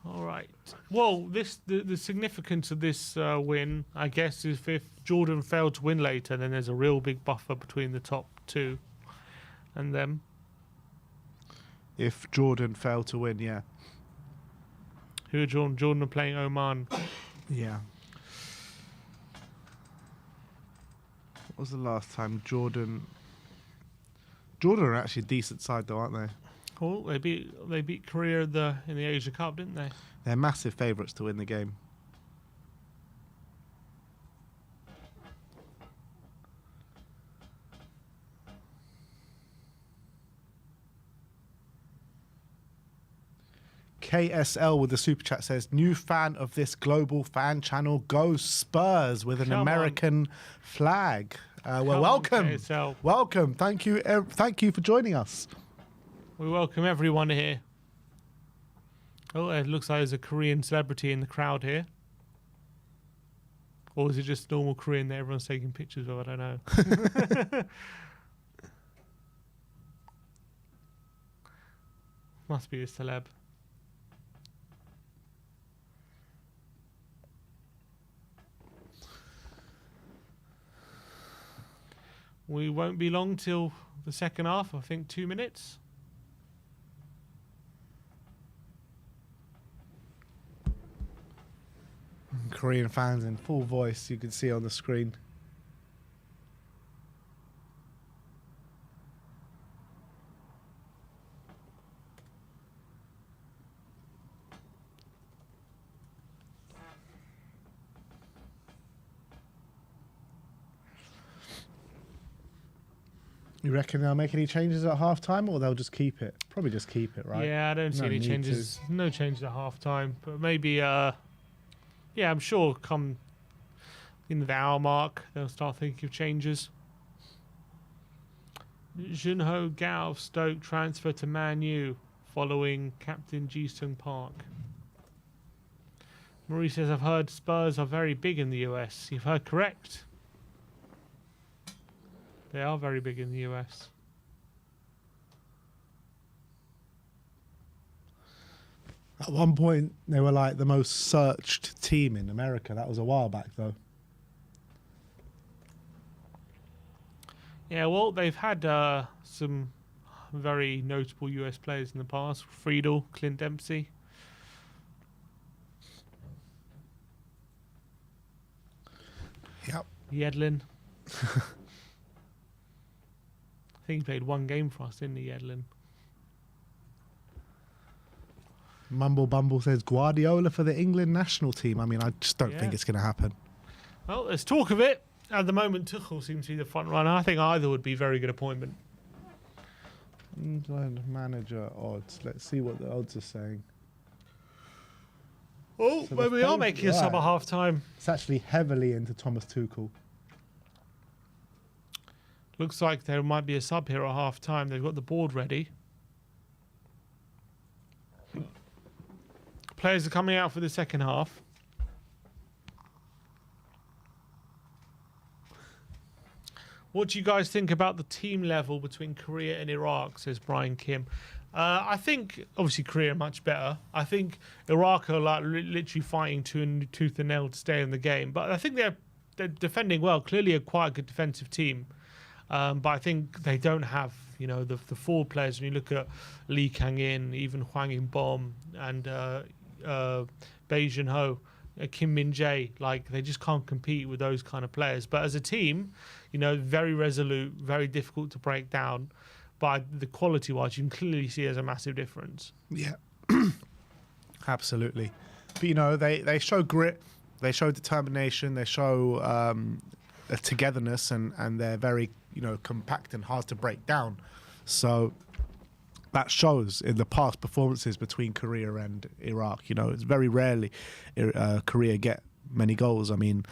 All right. Well, the significance of this win, I guess, is if Jordan failed to win later, then there's a real big buffer between the top 2 and them. If Jordan failed to win, yeah. Who are Jordan are playing Oman. Yeah. What was the last time Jordan are actually a decent side, though, aren't they? Cool. They beat Korea in the Asia Cup, didn't they? They're massive favourites to win the game. KSL with the super chat says, new fan of this global fan channel, go Spurs, with an American flag. Well, welcome. KSL. Welcome. Thank you for joining us. We welcome everyone here. Oh, it looks like there's a Korean celebrity in the crowd here. Or is it just normal Korean that everyone's taking pictures of? I don't know. Must be a celeb. We won't be long till the second half. I think 2 minutes. Korean fans in full voice, you can see on the screen. You reckon they'll make any changes at half time, or they'll just keep it? Probably just keep it, right? Yeah, I don't see any changes. No changes at half time. But maybe, yeah, I'm sure come in the hour mark, they'll start thinking of changes. Junho Gao of Stoke transfer to Man U following Captain Ji-sung Park. Marie says, I've heard Spurs are very big in the US. You've heard correct. They are very big in the US. At one point, they were like the most searched team in America. That was a while back, though. Yeah, well, they've had some very notable US players in the past. Friedel, Clint Dempsey. Yep. Yedlin. I think he played one game for us, didn't he, Yedlin? Mumble Bumble says Guardiola for the England national team. I mean, I just don't think it's going to happen. Well, there's talk of it. At the moment, Tuchel seems to be the front runner. I think either would be a very good appointment. England manager odds. Let's see what the odds are saying. Oh, So maybe we are making a sub at half time. It's actually heavily into Thomas Tuchel. Looks like there might be a sub here at half time. They've got the board ready. Players are coming out for the second half. What do you guys think about the team level between Korea and Iraq, says Brian Kim. I think, obviously, Korea are much better. I think Iraq are like literally fighting tooth and nail to stay in the game. But I think they're defending well. Clearly a quite a good defensive team. But I think they don't have, the forward players. When you look at Lee Kang-in, even Hwang In-bom, and Bae Jun-ho, Kim Min-jae, like they just can't compete with those kind of players. But as a team, very resolute, very difficult to break down. But the quality-wise, you can clearly see there's a massive difference. Yeah, absolutely. But they show grit, they show determination, they show a togetherness, and they're very compact and hard to break down. So that shows in the past performances between Korea and Iraq. It's very rarely Korea get many goals. I mean,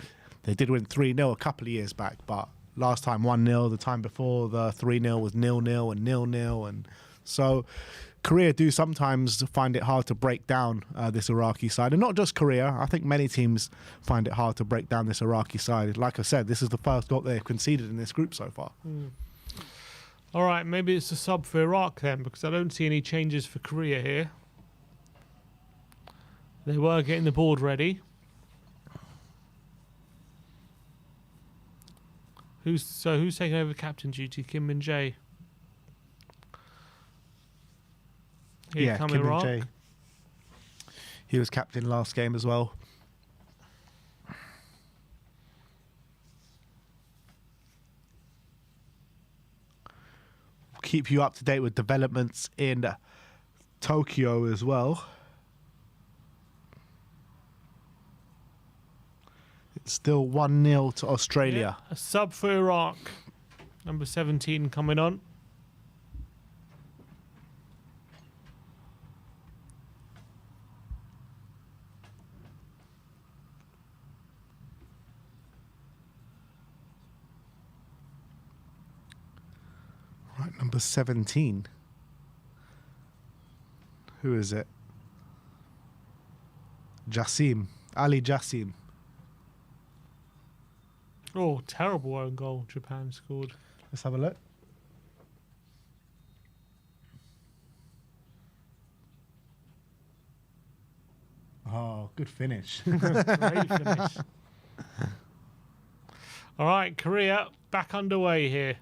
they did win 3-0 a couple of years back, but last time 1-0, the time before the 3-0 was 0-0 and 0-0. And so Korea do sometimes find it hard to break down this Iraqi side. And not just Korea. I think many teams find it hard to break down this Iraqi side. Like I said, this is the first goal they've conceded in this group so far. All right, maybe it's a sub for Iraq then, because I don't see any changes for Korea here. They were getting the board ready. Who's taking over captain duty? Kim Min-jae. Here come Kim Iraq. Min-jae. He was captain last game as well. We'll keep you up to date with developments in Tokyo as well. It's still 1-0 to Australia. Yeah, a sub for Iraq. Number 17 coming on. Number 17. Who is it? Jassim. Ali Jassim. Oh, terrible own goal Japan scored. Let's have a look. Oh, good finish. Great finish. All right, Korea back underway here.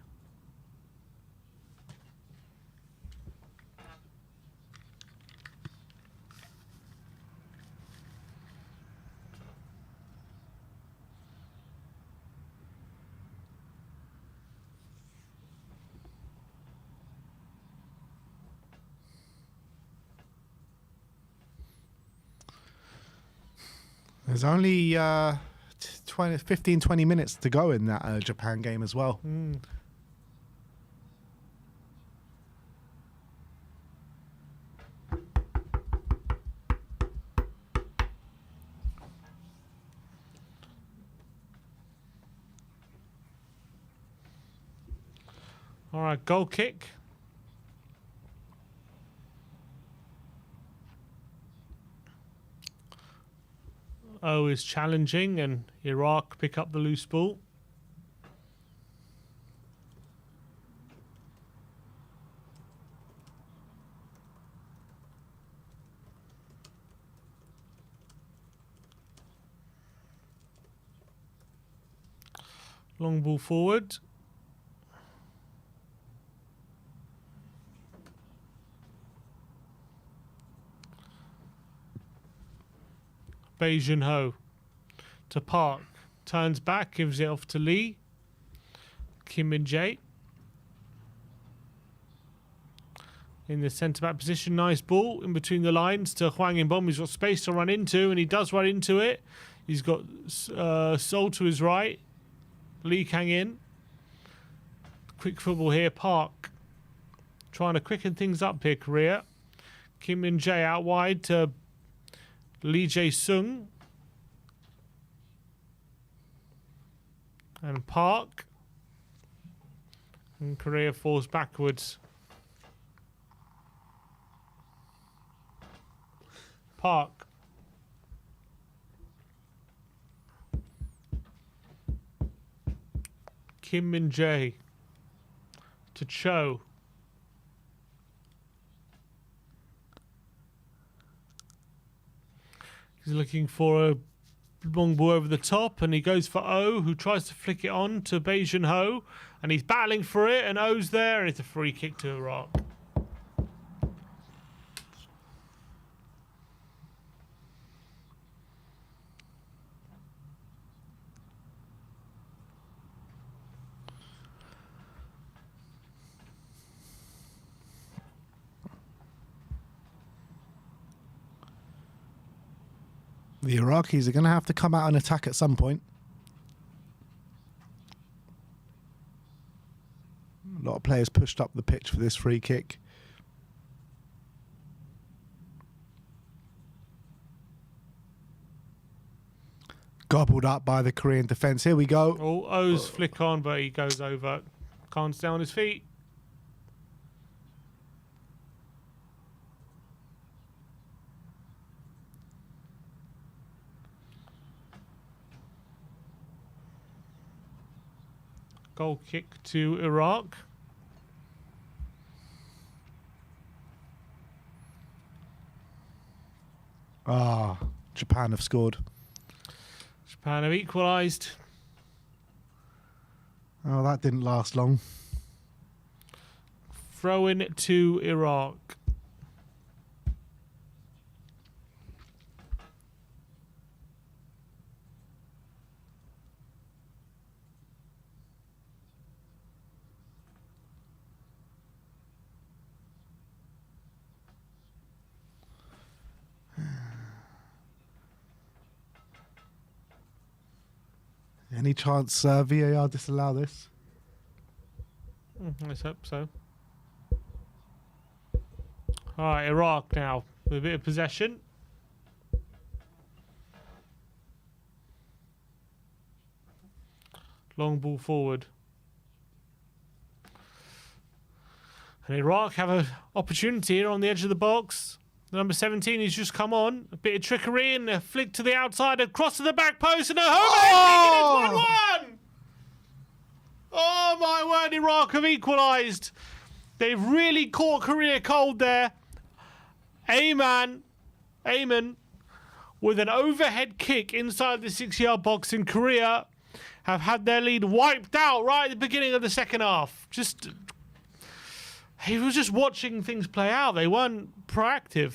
There's only 15, 20 minutes to go in that Japan game as well. All right, goal kick. O is challenging and Iraq pick up the loose ball. Long ball forward. Beijing Ho to Park, turns back, gives it off to Lee. Kim Min-jae in the centre back position, nice ball in between the lines to Hwang In-bom. He's got space to run into, and he does run into it. He's got Sol to his right, Lee Kang in. Quick football here, Park trying to quicken things up here, Korea. Kim Min-jae out wide to Lee Jae-sung and Park, and Korea falls backwards. Park. Kim Min-jae to Cho. He's looking for a long ball over the top, and he goes for O, who tries to flick it on to Beijing Ho, and he's battling for it, and O's there, and it's a free kick to Iraq. The Iraqis are going to have to come out and attack at some point. A lot of players pushed up the pitch for this free kick. Gobbled up by the Korean defence. Here we go. Oh, O's flick on, but he goes over. Can't stay on his feet. Goal kick to Iraq. Ah, Japan have scored. Japan have equalised. Oh, that didn't last long. Throw in to Iraq. Any chance VAR disallow this? Let's hope so. All right, Iraq now with a bit of possession. Long ball forward. And Iraq have an opportunity here on the edge of the box. Number 17, he's just come on. A bit of trickery and a flick to the outside, across to the back post, and a home it's 1-1! Oh my word, Iraq have equalised. They've really caught Korea cold there. Ayman with an overhead kick inside the 6-yard box, in Korea have had their lead wiped out right at the beginning of the second half. He was just watching things play out. They weren't proactive.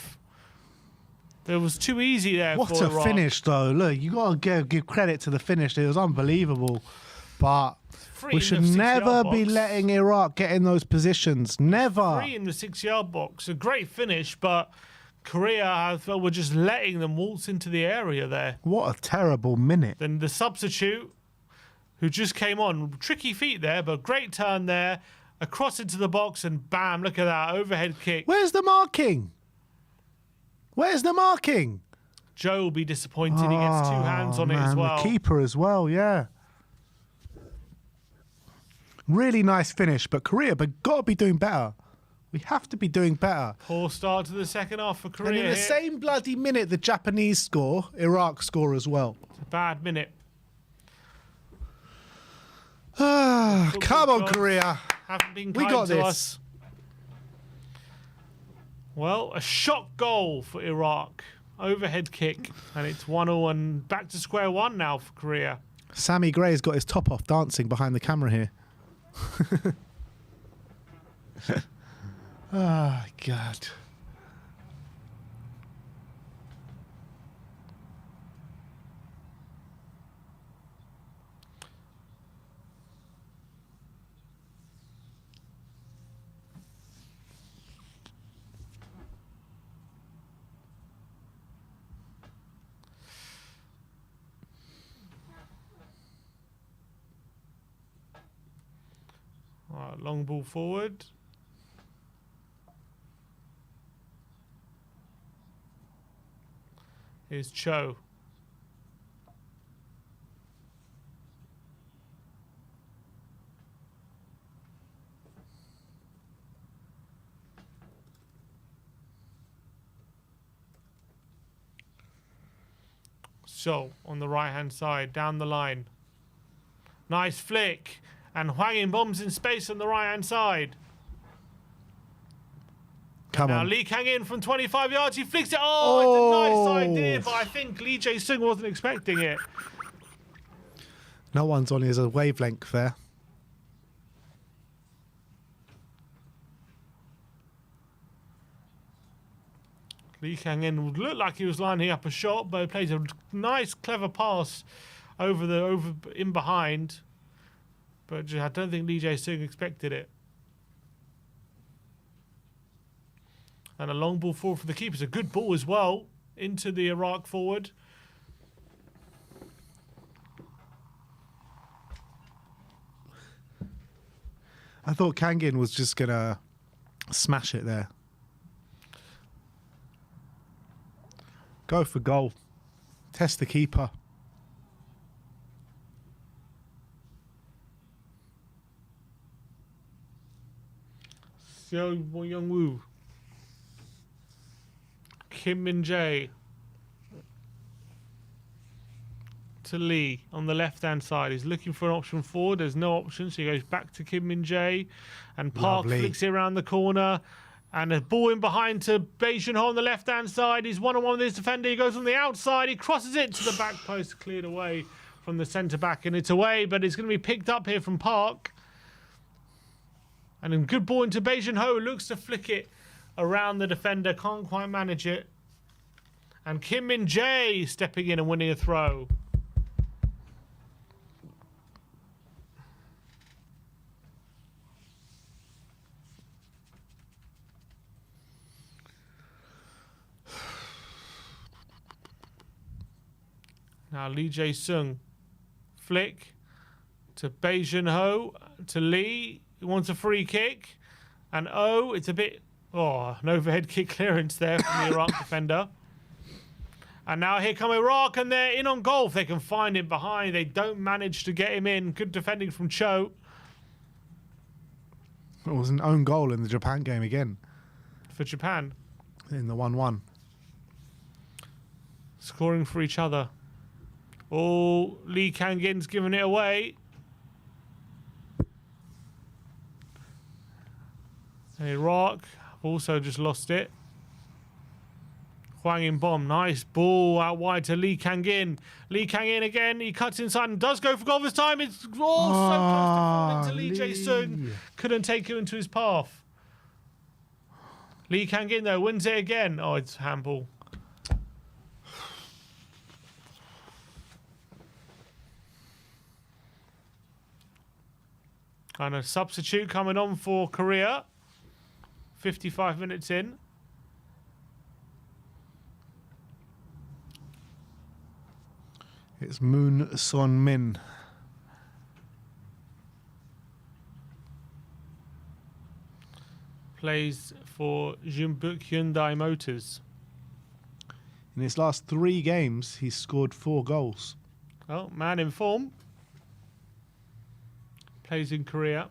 It was too easy there. What for a Iraq. finish, though. Look, you got to give credit to the finish. It was unbelievable. But Free we in should the 6-yard never be box. letting Iraq get in those positions. Never. 3 in the 6-yard box. A great finish, but Korea were just letting them waltz into the area there. What a terrible minute. Then the substitute, who just came on, tricky feet there, but great turn there, across into the box, and bam, look at that, overhead kick. Where's the marking? Where's the marking? Joe will be disappointed. He gets 2 hands on it as well. The keeper as well, yeah. Really nice finish, but Korea, got to be doing better. We have to be doing better. Poor start to the second half for Korea. And in the here. same bloody minute, the Japanese score, Iraq score as well. It's a bad minute. Come on, gods Korea. Haven't been We kind got to this. us. Well, a shock goal for Iraq. Overhead kick, and it's 1-0 and back to square one now for Korea. Sammy Gray's got his top off dancing behind the camera here. Oh, God. All right, long ball forward. Here's Cho. So, on the right-hand side, down the line. Nice flick. And Hwang In bombs in space on the right-hand side. Come Now on. Lee Kang In from 25 yards. He flicks it. Oh, it's a nice Oh. idea, but I think Lee Jae-sung wasn't expecting it. No one's on his wavelength there. Lee Kang In would look like he was lining up a shot, but he plays a nice, clever pass over in behind. But I don't think Lee Jae-sung expected it. And a long ball forward for the keeper. It's a good ball as well into the Iraq forward. I thought Kangin was just going to smash it there. Go for goal. Test the keeper. Seo Young-woo. Kim Min-jae. To Lee on the left-hand side. He's looking for an option forward. There's no option, so he goes back to Kim Min-jae. And Park Lovely. flicks it around the corner. And a ball in behind to Bae Jun-ho on the left-hand side. He's one-on-one with his defender. He goes on the outside. He crosses it to the back post, cleared away from the centre-back. And it's away, but it's going to be picked up here from Park. And a good ball into Bae Jun-ho. Looks to flick it around the defender. Can't quite manage it. And Kim Min-jae stepping in and winning a throw. Now Lee Jae-sung flick to Bae Jun-ho to Lee. He wants a free kick. And it's a bit... Oh, an overhead kick clearance there from the Iraq defender. And now here come Iraq, and they're in on goal. If they can find him behind, they don't manage to get him in. Good defending from Cho. It was an own goal in the Japan game again, For Japan, in the 1-1. scoring for each other. Oh, Lee Kang-in's giving it away. Iraq have also just lost it. Huang In-bom, nice ball out wide to Lee Kang-in. Lee Kang-in again, he cuts inside and does go for goal this time. It's so close to falling into Lee Jae-sung. Couldn't take him into his path. Lee Kang-in though wins it again. Oh, it's handball. And a substitute coming on for Korea. 55 minutes in. It's Moon Son Min. Plays for Jeonbuk Hyundai Motors. In his last 3 games, he's scored 4 goals. Oh, man in form. Plays in Korea.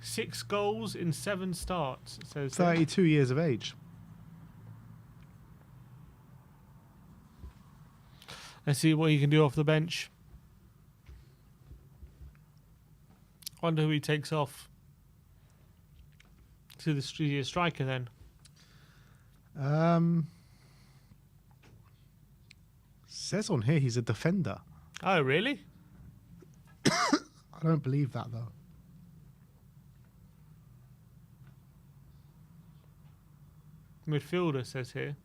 6 goals in 7 starts, it says there. 32 years of age. Let's see what he can do off the bench. Wonder who he takes off. To the striker then. Says on here he's a defender. Oh, really? I don't believe that though. Midfielder says here.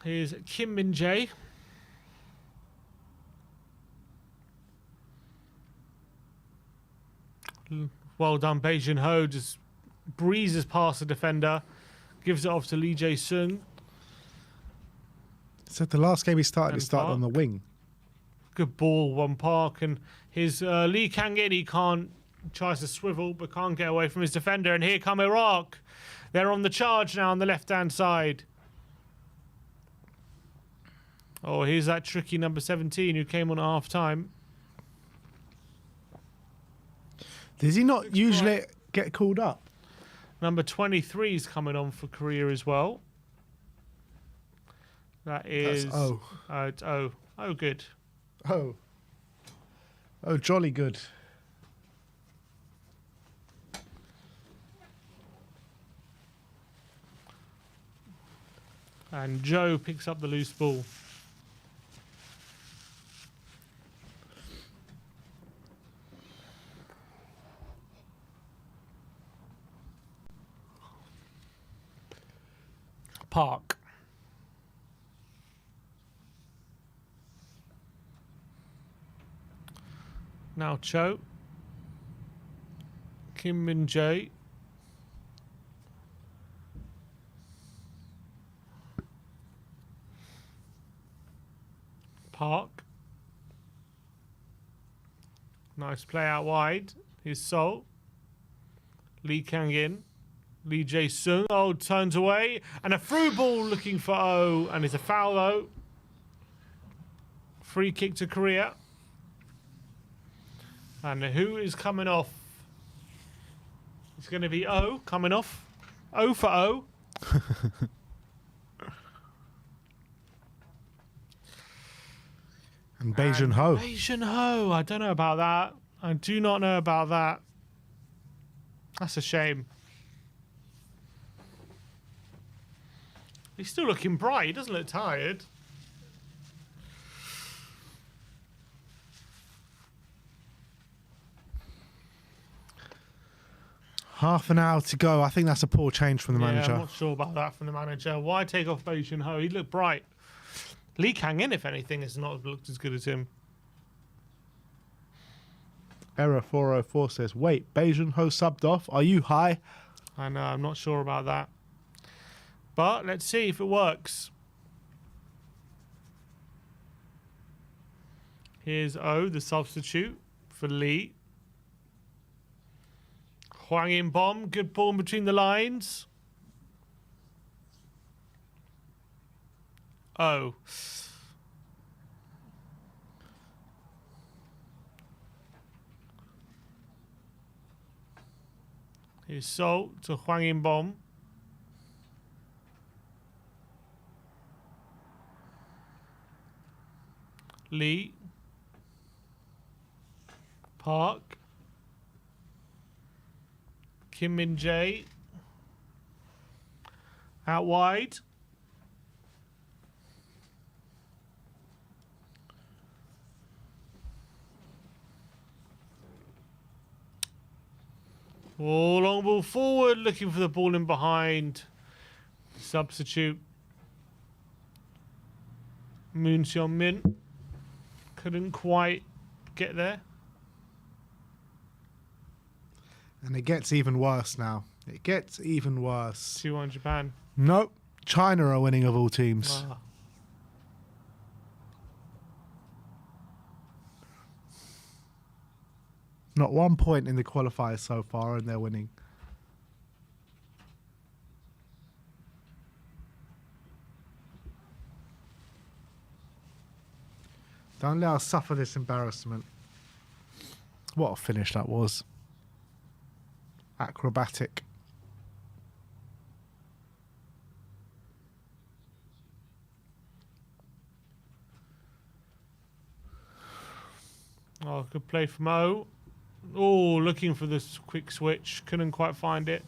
Here's Kim Min-jae. Well done, Bae Jin-ho. Just breezes past the defender. Gives it off to Lee Jae-sung. So the last game he started And on the wing. Good ball, one Park. And his Lee Kang-in, he tries to swivel, but can't get away from his defender. And here come Iraq. They're on the charge now on the left-hand side. Oh, here's that tricky number 17 who came on at half-time. Does he not usually get called up? Number 23 is coming on for Korea as well. That is... That's O. It's O. Oh, good. Oh. Oh, jolly good. And Joe picks up the loose ball. Park. Now Cho. Kim Min-jae. Park. Nice play out wide. Here's Sol. Lee Kang-in. Lee Jae-sung. Oh, turns away. And a through ball looking for O. And it's a foul, though. Free kick to Korea. And who is coming off? It's going to be O coming off. O for O. And Bae Jin-ho. Bae Jin-ho. I don't know about that. I do not know about that. That's a shame. He's still looking bright. He doesn't look tired. Half an hour to go. I think that's a poor change from the manager. I'm not sure about that from the manager. Why take off Bae Jin-ho? He looked bright. Lee Kang-in, if anything, has not looked as good as him. Error 404 says, wait, Bae Jin-ho subbed off. Are you high? I know, I'm not sure about that. But let's see if it works. Here's O, the substitute for Lee. Huang In-bom, good ball in between the lines. Oh. Here's Salt to Huang Yinbom. Lee. Park. Kim Min Jae. Out wide. Oh, long ball forward, looking for the ball in behind. Substitute. Moon Seon Min couldn't quite get there. And it gets even worse now. It gets even worse. 2-1 Japan. Nope. China are winning of all teams. Ah. Not 1 point in the qualifiers so far, and they're winning. Don't let us suffer this embarrassment. What a finish that was. Acrobatic. Oh, good play from O. Oh, looking for this quick switch. Couldn't quite find it.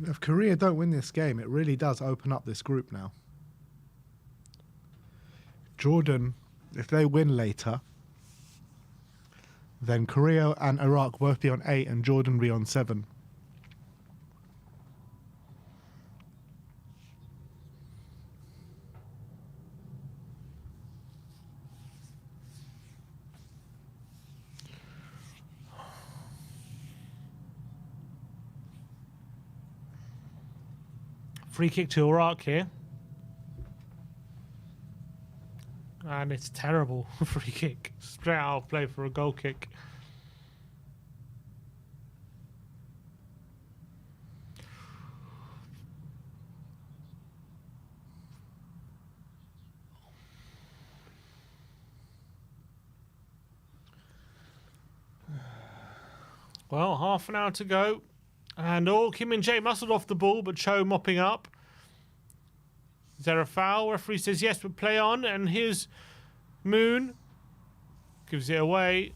If Korea don't win this game, it really does open up this group now. Jordan, if they win later, then Korea and Iraq both be on 8 and Jordan be on 7. Free kick to Iraq here. And it's terrible. Free kick. Straight out of play for a goal kick. Well, half an hour to go. And Kim Min Jae muscled off the ball, but Cho mopping up. Is there a foul? Referee says yes, but play on. And here's Moon. Gives it away.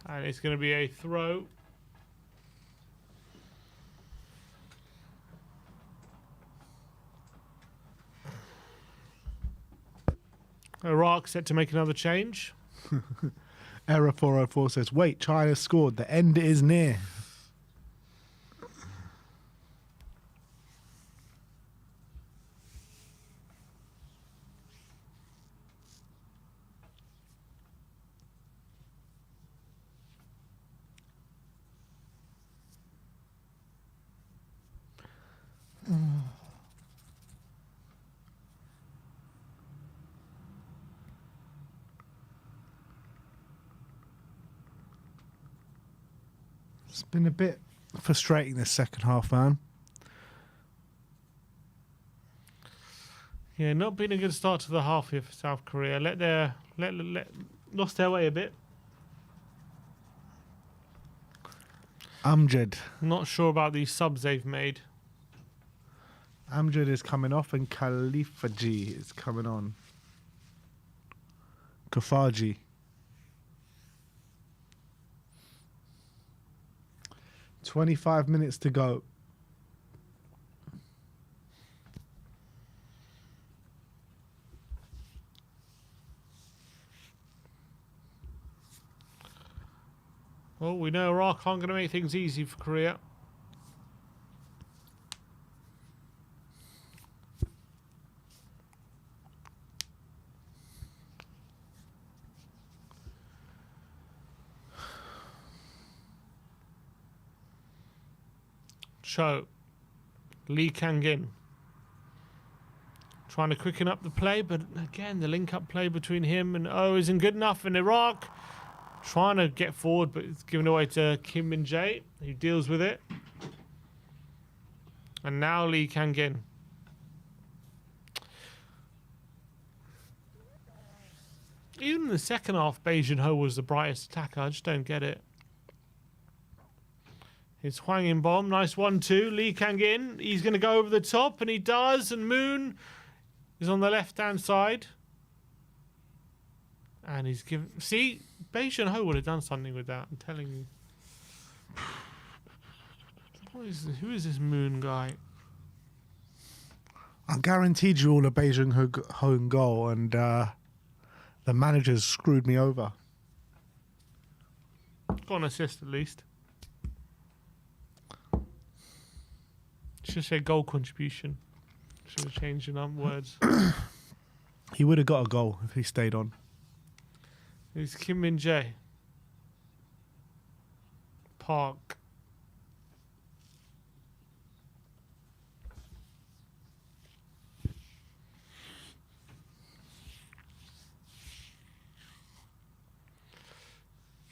And it's going to be a throw. Iraq set to make another change. Error 404 says, wait, China scored. The end is near. It's been a bit frustrating this second half, man. Yeah, not been a good start to the half here for South Korea. Lost their way a bit. Amjad. Not sure about these subs they've made. Amjad is coming off and Khalifaji is coming on. Kafaji. 25 minutes to go. Well, we know Iraq aren't going to make things easy for Korea. Cho. Lee Kang-in. Trying to quicken up the play, but again, the link-up play between him and Oh isn't good enough in Iraq. Trying to get forward, but it's given away to Kim Min-jae, who deals with it. And now Lee Kang-in. Even in the second half, Bae Jun-ho was the brightest attacker. I just don't get it. It's Hwang in bomb. Nice 1-2. Lee Kang-in. He's going to go over the top, and he does. And Moon is on the left-hand side. And he's given... See, Bae Jun-ho would have done something with that. I'm telling you. Who is this Moon guy? I guaranteed you all a Bae Jun-ho goal, and the managers screwed me over. Got an assist at least. Should say goal contribution. Should have changed the words. He would have got a goal if he stayed on. It's Kim Min-jae. Park.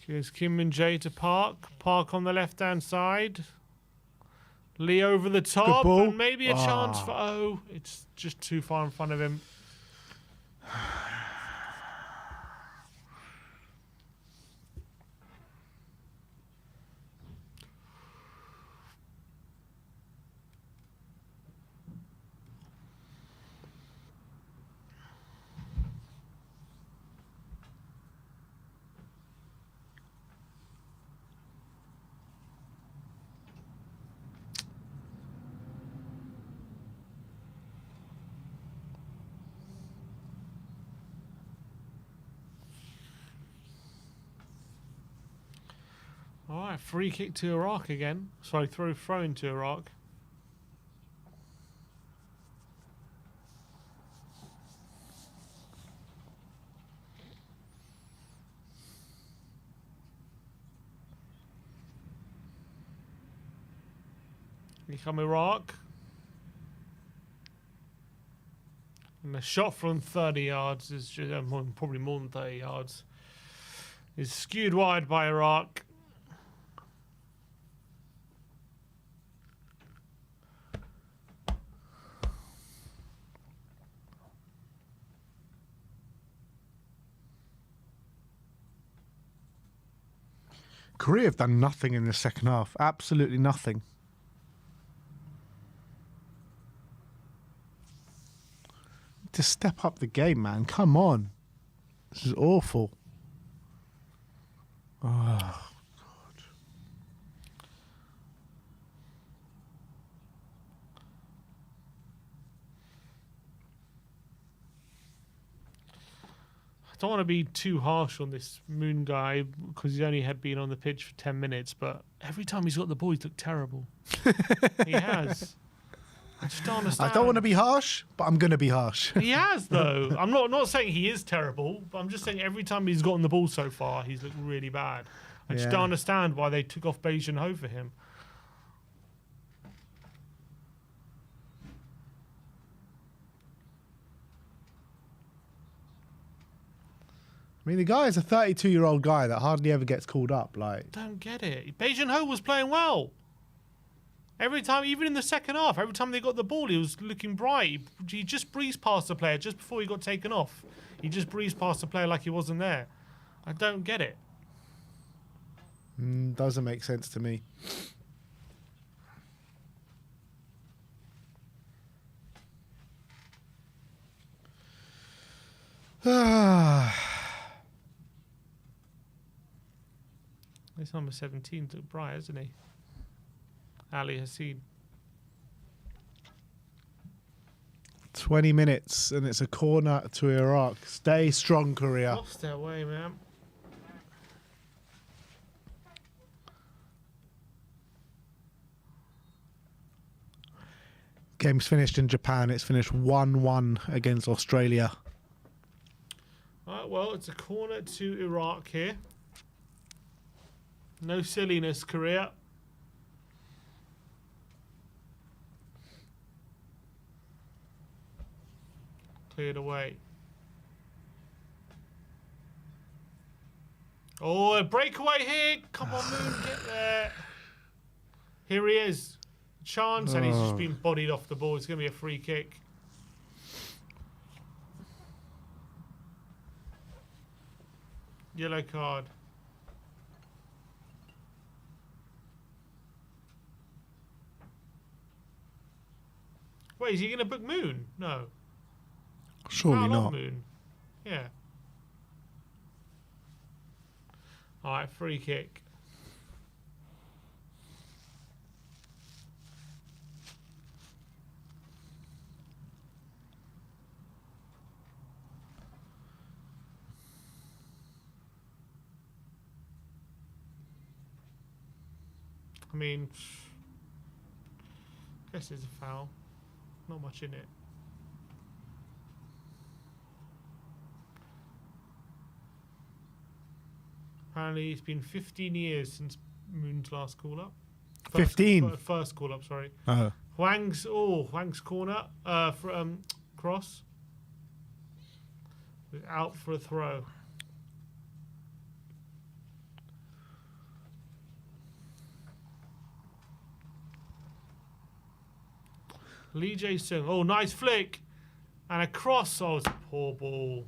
Here's Kim Min-jae to Park. Park on the left-hand side. Lee over the top, and maybe a chance for Oh. It's just too far in front of him. All right, free kick to Iraq again. Sorry, throw into Iraq. Here come Iraq. And a shot from 30 yards is just, probably more than 30 yards. Is skewed wide by Iraq. Korea have done nothing in the second half. Absolutely nothing. To step up the game, man. Come on. This is awful. Oh, God. I don't want to be too harsh on this Moon guy because he's only had been on the pitch for 10 minutes, but every time he's got the ball, he's looked terrible. He has. I just don't understand. I don't want to be harsh, but I'm going to be harsh. He has, though. I'm not saying he is terrible, but I'm just saying every time he's gotten the ball so far, he's looked really bad. I just don't understand why they took off Bae Jun-ho for him. I mean, the guy is a 32-year-old guy that hardly ever gets called up. Like, Don't get it. Bae Jun-ho was playing well. Every time, even in the second half, every time they got the ball, he was looking bright. He just breezed past the player just before he got taken off. He just breezed past the player like he wasn't there. I don't get it. doesn't make sense to me. It's number 17 to Bright, isn't he? Ali Hassid. 20 minutes, and it's a corner to Iraq. Stay strong, Korea. Lost their way, man. Game's finished in Japan. It's finished 1-1 against Australia. All right, well, it's a corner to Iraq here. No silliness, Korea. Cleared away. Oh, a breakaway here. Come on, Moon, get there. Here he is. Chance, and he's just been bodied off the ball. It's going to be a free kick. Yellow card. Wait, is he going to book Moon? No. Surely Foul on not. Moon. Yeah. All right, free kick. I mean, I guess it's a foul. Not much in it. Apparently, it's been 15 years since Moon's last call up. 15? First call up, sorry. Oh. Huang's corner, cross. Out for a throw. Lee Jae-sung. Oh, nice flick. And a cross. Oh, it's a poor ball.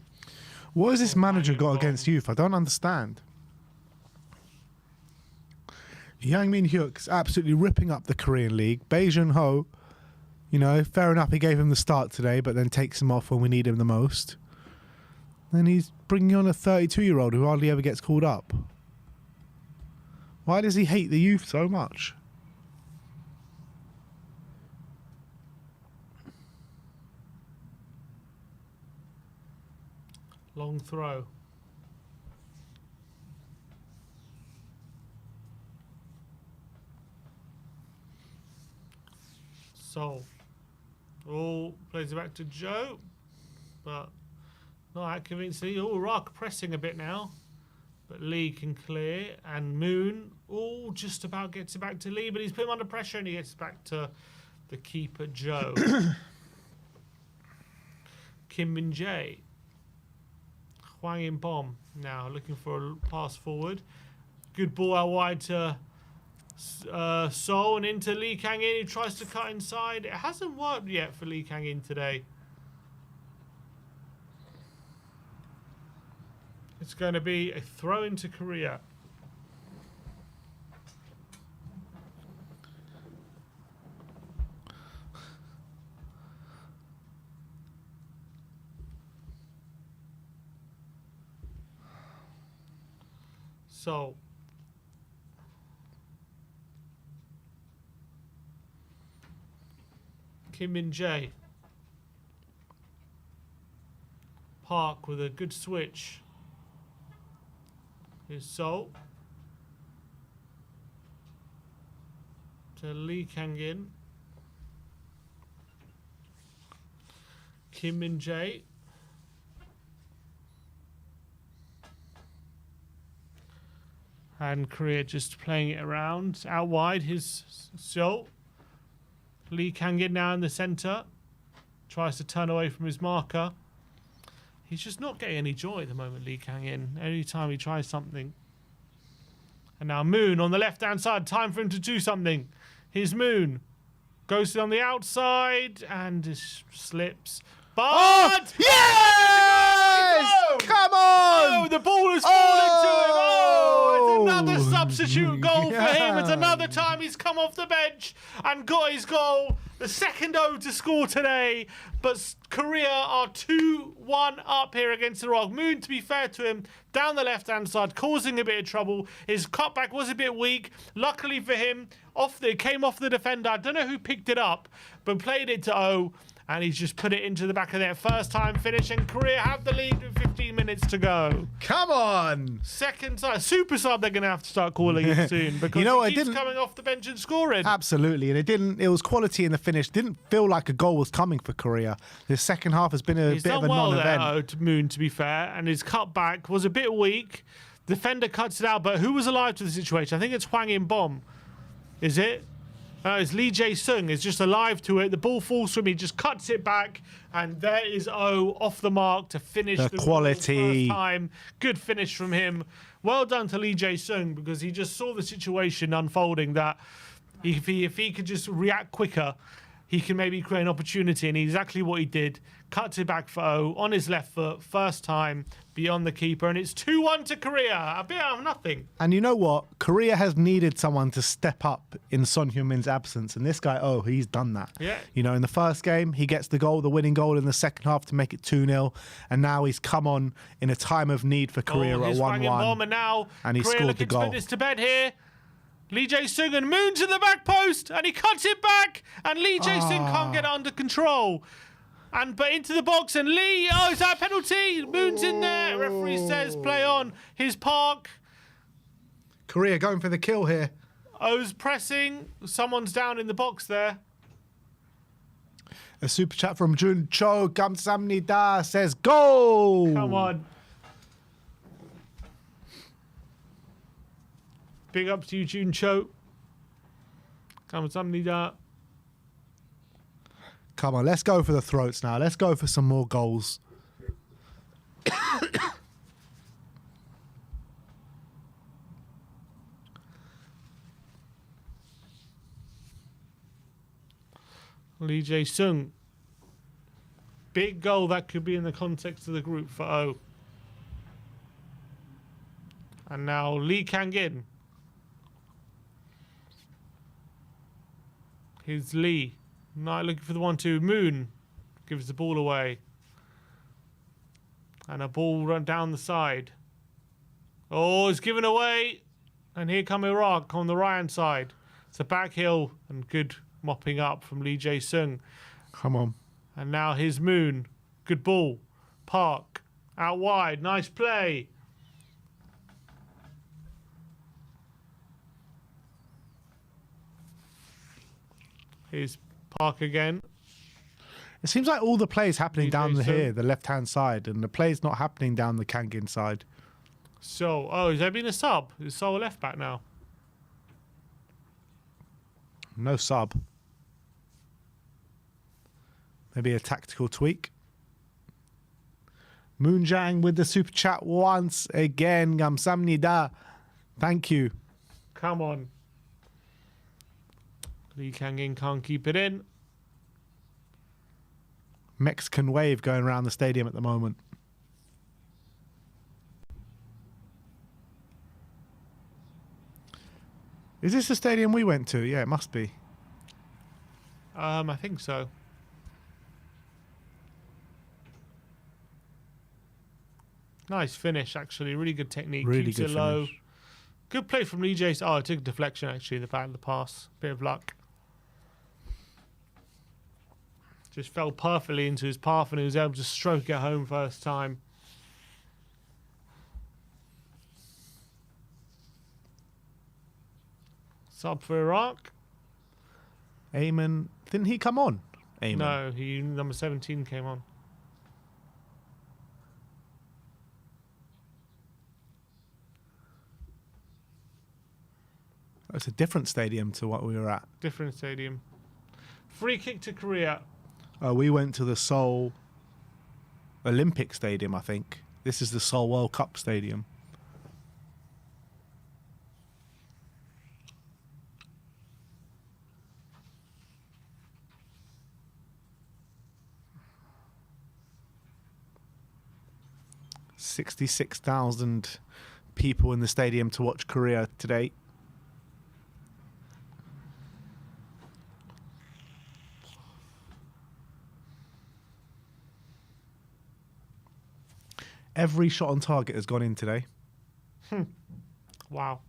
What has this manager got Bang, against youth? I don't understand. Yang Min-hyuk's absolutely ripping up the Korean League. Bae Jun-ho, you know, fair enough, he gave him the start today, but then takes him off when we need him the most. Then he's bringing on a 32-year-old who hardly ever gets called up. Why does he hate the youth so much? Long throw. Sol. Oh, plays it back to Joe. But not that convincingly. Oh, Rock pressing a bit now. But Lee can clear. And Moon, oh, just about gets it back to Lee. But he's put him under pressure and he gets back to the keeper, Joe. Kim Min-jae. Hwang In-bom now looking for a pass forward. Good ball out wide to Sol and into Lee Kang-in, who tries to cut inside. It hasn't worked yet for Lee Kang-in today. It's going to be a throw into Korea. So Kim Min-jae. Park with a good switch. Here's Sol. To Lee Kang-in. Kim Min-jae. And Korea just playing it around. Out wide, his Sol. Lee Kang-in now in the centre. Tries to turn away from his marker. He's just not getting any joy at the moment, Lee Kang-in. Every time he tries something. And now Moon on the left-hand side. Time for him to do something. Here's Moon. Goes on the outside and just slips. But... Oh, yes! Come on! Oh, the ball has fallen to him. Oh, it's another substitute goal for him. It's another time he's come off the bench and got his goal. The second O to score today. But Korea are 2-1 up here against Iraq. Moon, to be fair to him, down the left-hand side, causing a bit of trouble. His cutback was a bit weak. Luckily for him, it came off the defender. I don't know who picked it up, but played it to O. And he's just put it into the back of their first time finish. And Korea have the lead with 15 minutes to go. Come on! Second side. Super sub they're going to have to start calling it soon. Because You know what, he I keeps didn't- coming off the bench and scoring. Absolutely, and it was quality in the finish. Didn't feel like a goal was coming for Korea. The second half has been a He's bit of done a well there, non-event. to Moon, to be fair. And his cutback was a bit weak. Defender cuts it out. But who was alive to the situation? I think it's Hwang In-bom. Is it? As Lee Jae-sung is just alive to it. The ball falls from him. He just cuts it back. And there is O off the mark to finish the quality. first time. Good finish from him. Well done to Lee Jae-sung because he just saw the situation unfolding that if he could just react quicker, he can maybe create an opportunity, and exactly what he did. Cuts it back for O on his left foot, first time beyond the keeper, and it's 2-1 to Korea, a bit out of nothing. And you know what? Korea has needed someone to step up in Son Heung-min's absence, and this guy, he's done that. Yeah. You know, in the first game, he gets the winning goal in the second half to make it 2-0, and now he's come on in a time of need for Korea at 1-1. Bomb, and now and he Korea scored looking the goal. to put this to bed here. Lee Jae-sung and Moon to the back post, and he cuts it back, and Lee Jae-sung can't get it under control. But into the box, and Lee, is that a penalty? Moon's in there. Referee says play on. His park. Korea going for the kill here. O's pressing. Someone's down in the box there. A super chat from Jun Cho 감사합니다 says goal. Come on. Big up to you, Jun Cho. 감사합니다. Come on, let's go for the throats now. Let's go for some more goals. Lee Jae-sung. Big goal that could be in the context of the group for O. And now Lee Kang-in. Here's Lee. Not looking for the 1-2. Moon gives the ball away. And a ball run down the side. Oh, it's given away. And here come Iraq on the right-hand side. It's a back heel and good mopping up from Lee Jae-sung. Come on. And now here's Moon. Good ball. Park. Out wide. Nice play. Here's Park again. It seems like all the plays happening down Jae-sung. here, the left-hand side, and the plays not happening down the Kangin side. So, has there been a sub? Is Seoul left back now? No sub. Maybe a tactical tweak. Moonjang with the super chat once again. 감사합니다. Thank you. Come on. Lee Kang-in can't keep it in. Mexican wave going around the stadium at the moment. Is this the stadium we went to? Yeah, it must be. I think so. Nice finish, actually. Really good technique. Really Keeps good it low. finish. Good play from Lee Jae. Oh, it took a deflection, actually, the back of the pass. Bit of luck. Just fell perfectly into his path, and he was able to stroke it home first time. Sub for Iraq. Eamon, didn't he come on? Eamon. No, number 17 came on. It's a different stadium to what we were at. Different stadium. Free kick to Korea. We went to the Seoul Olympic Stadium, I think. This is the Seoul World Cup Stadium. $66,000 people in the stadium to watch Korea today. Every shot on target has gone in today. Wow.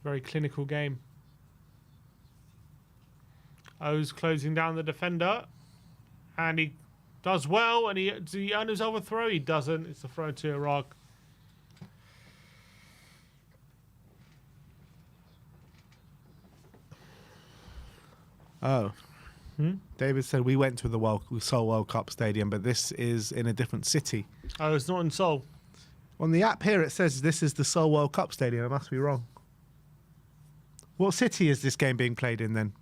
Very clinical game. O's closing down the defender. And he does well. And does he earn his overthrow? He doesn't. It's a throw to Iraq. Oh. David said we went to the Seoul World Cup Stadium, but this is in a different city. Oh, it's not in Seoul. On the app here, it says this is the Seoul World Cup Stadium. I must be wrong. What city is this game being played in then?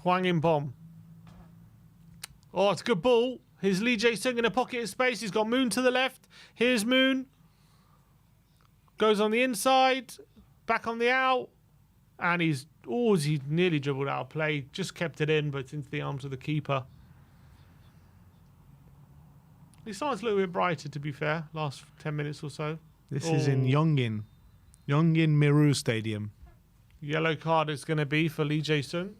Hwang in bomb. Oh, it's a good ball. Here's Lee Jae-sung in a pocket of space. He's got Moon to the left. Here's Moon. Goes on the inside. Back on the out. And he nearly dribbled out of play. Just kept it in, but it's into the arms of the keeper. He starts a little bit brighter, to be fair, last 10 minutes or so. This is in Yongin Miru Stadium. Yellow card is going to be for Lee Jae-sung.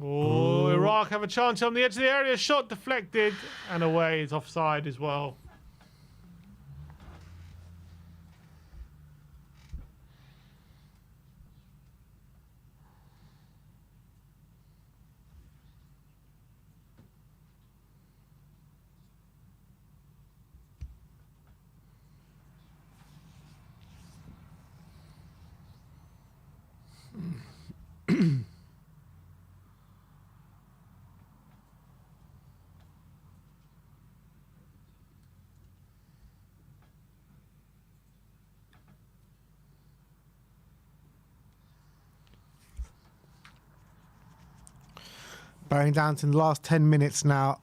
Oh, Iraq have a chance on the edge of the area. Shot deflected and away. It's offside as well. Bearing down to the last 10 minutes now.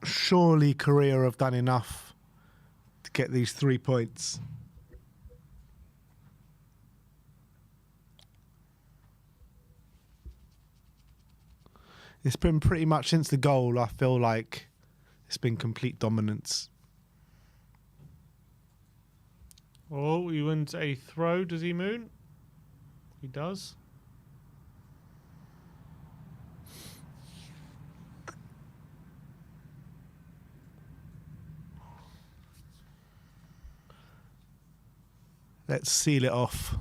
Surely Korea have done enough to get these 3 points. It's been pretty much since the goal, I feel like it's been complete dominance. Oh, he wins a throw, does he, Moon? He does. Let's seal it off.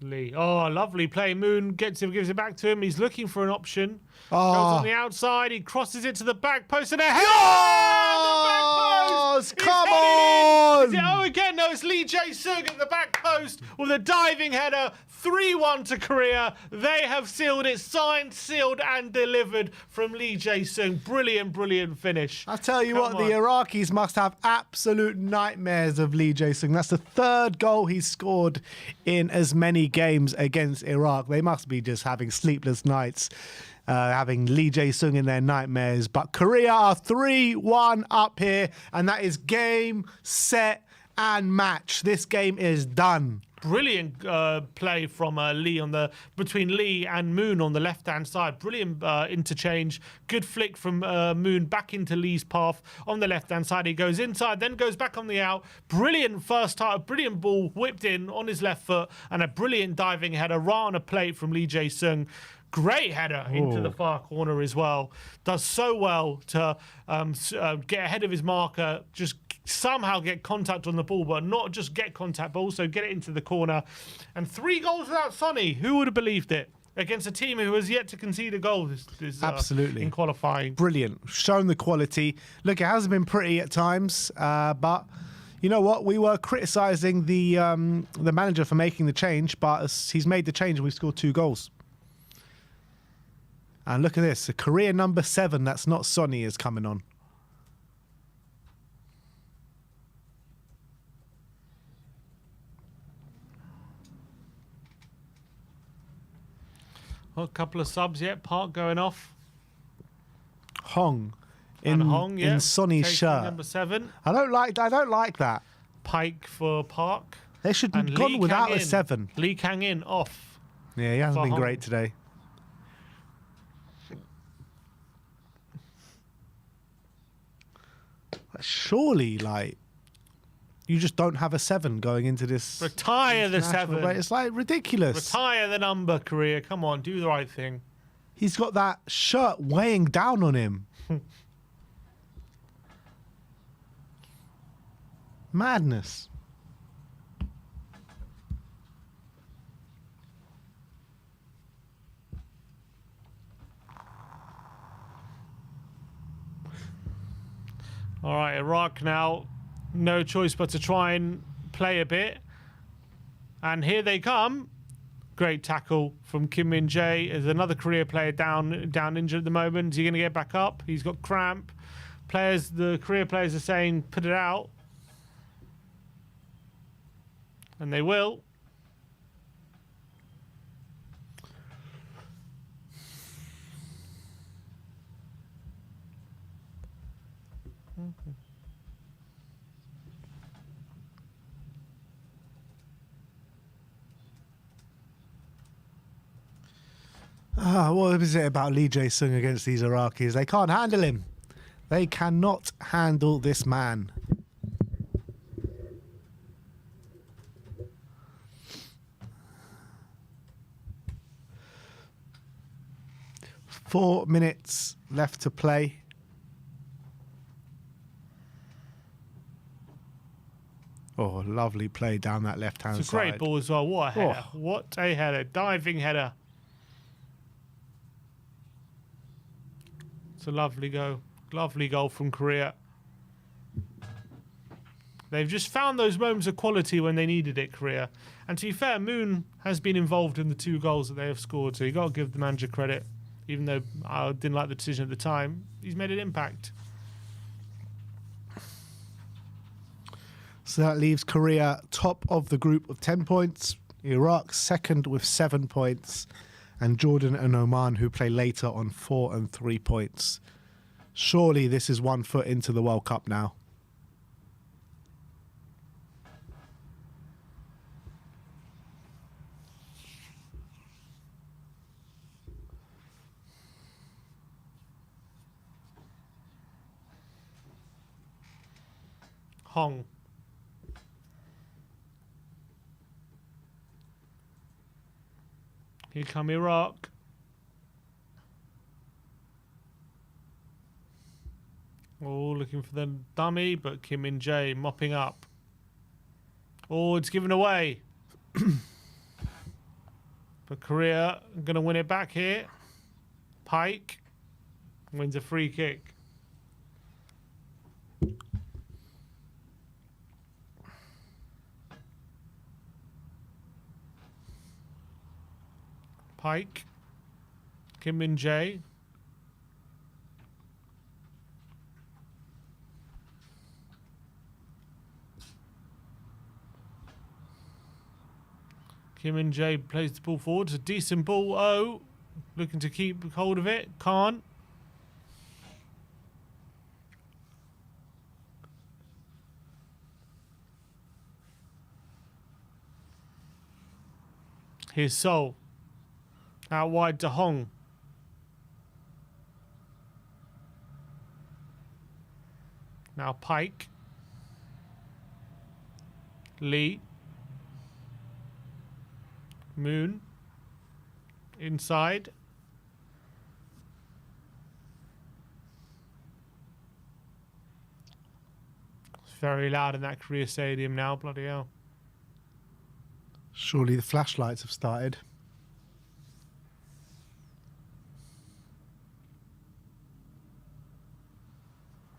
Lee. Oh, lovely play. Moon gives it back to him. He's looking for an option. Oh. Goes on the outside. He crosses it to the back post and a header! Yes! Come on! Is it, oh, again, no, it's Lee Jae-sung at the back post with a diving header. 3-1 to Korea. They have sealed it. Signed, sealed, and delivered from Lee Jae-sung. Brilliant, brilliant finish. I tell you Come what, on. the Iraqis must have absolute nightmares of Lee Jae-sung. That's the third goal he's scored in as many games against Iraq. They must be just having sleepless nights, having Lee Jae-sung in their nightmares. But Korea are 3-1 up here, and that is game, set, and match. This game is done. Brilliant play from Lee between Lee and Moon on the left-hand side. Brilliant interchange. Good flick from Moon back into Lee's path on the left-hand side. He goes inside, then goes back on the out. Brilliant first time, brilliant ball whipped in on his left foot, and a brilliant diving header right on a plate from Lee Jae-sung. Great header into the far corner as well. Does so well to get ahead of his marker, just somehow get contact on the ball, but not just get contact, but also get it into the corner. And 3 goals without Sonny. Who would have believed it? Against a team who has yet to concede a goal Absolutely. in qualifying. Brilliant. Shown the quality. Look, it hasn't been pretty at times, but you know what? We were criticising the manager for making the change, but he's made the change and we've scored 2 goals. And look at this. A Korea number 7 that's not Sonny is coming on. A couple of subs yet. Park going off. Hong And Hong, yeah. in Sonny's taking shirt. Number 7. I don't like that. Pike for Park. They should have And gone Lee without Kang a in. 7. Lee Kang in off. Yeah, he hasn't For been Hong. great today. Surely, like, you just don't have a 7 going into this. Retire the international 7. break. It's like ridiculous. Retire the number, Korea. Come on, do the right thing. He's got that shirt weighing down on him. Madness. All right, Iraq now, no choice but to try and play a bit. And here they come. Great tackle from Kim Min Jae. There's another Korea player down injured at the moment. Is he going to get back up? He's got cramp. The Korea players are saying, put it out. And they will. What is it about Lee Jae-sung against these Iraqis? They can't handle him. They cannot handle this man. Four minutes left to play. Oh, lovely play down that left-hand side. It's a great ball as well. What a header. What a header. Diving header. It's a lovely go. Lovely goal from Korea. They've just found those moments of quality when they needed it, Korea. And to be fair, Moon has been involved in the 2 goals that they have scored, so you got to give the manager credit. Even though I didn't like the decision at the time, he's made an impact. So that leaves Korea top of the group with 10 points, Iraq second with 7 points, and Jordan and Oman, who play later, on 4 and 3 points. Surely this is 1 foot into the World Cup now. Hong. Here come Iraq. Oh, looking for the dummy, but Kim Min Jae mopping up. Oh, it's given away. But Korea going to win it back here. Pike wins a free kick. Pike, Kim Min Jae. Kim Min Jae plays the ball forward. It's a decent ball. Oh, looking to keep hold of it. Can't. Here's Seoul. Out wide to Hong. Now Pike. Lee. Moon. Inside. It's very loud in that Korea Stadium now, bloody hell. Surely the flashlights have started.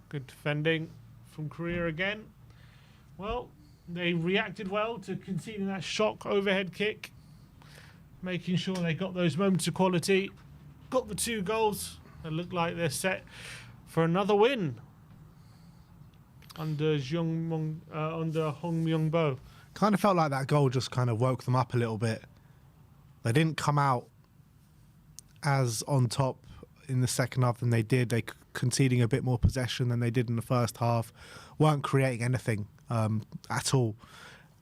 Good defending from Korea again. Well, they reacted well to conceding that shock overhead kick, making sure they got those moments of quality, got the 2 goals, and look like they're set for another win under Hong Myung-bo. Kind of felt like that goal just kind of woke them up a little bit. They didn't come out as on top in the second half than they did. They conceding a bit more possession than they did in the first half. Weren't creating anything at all.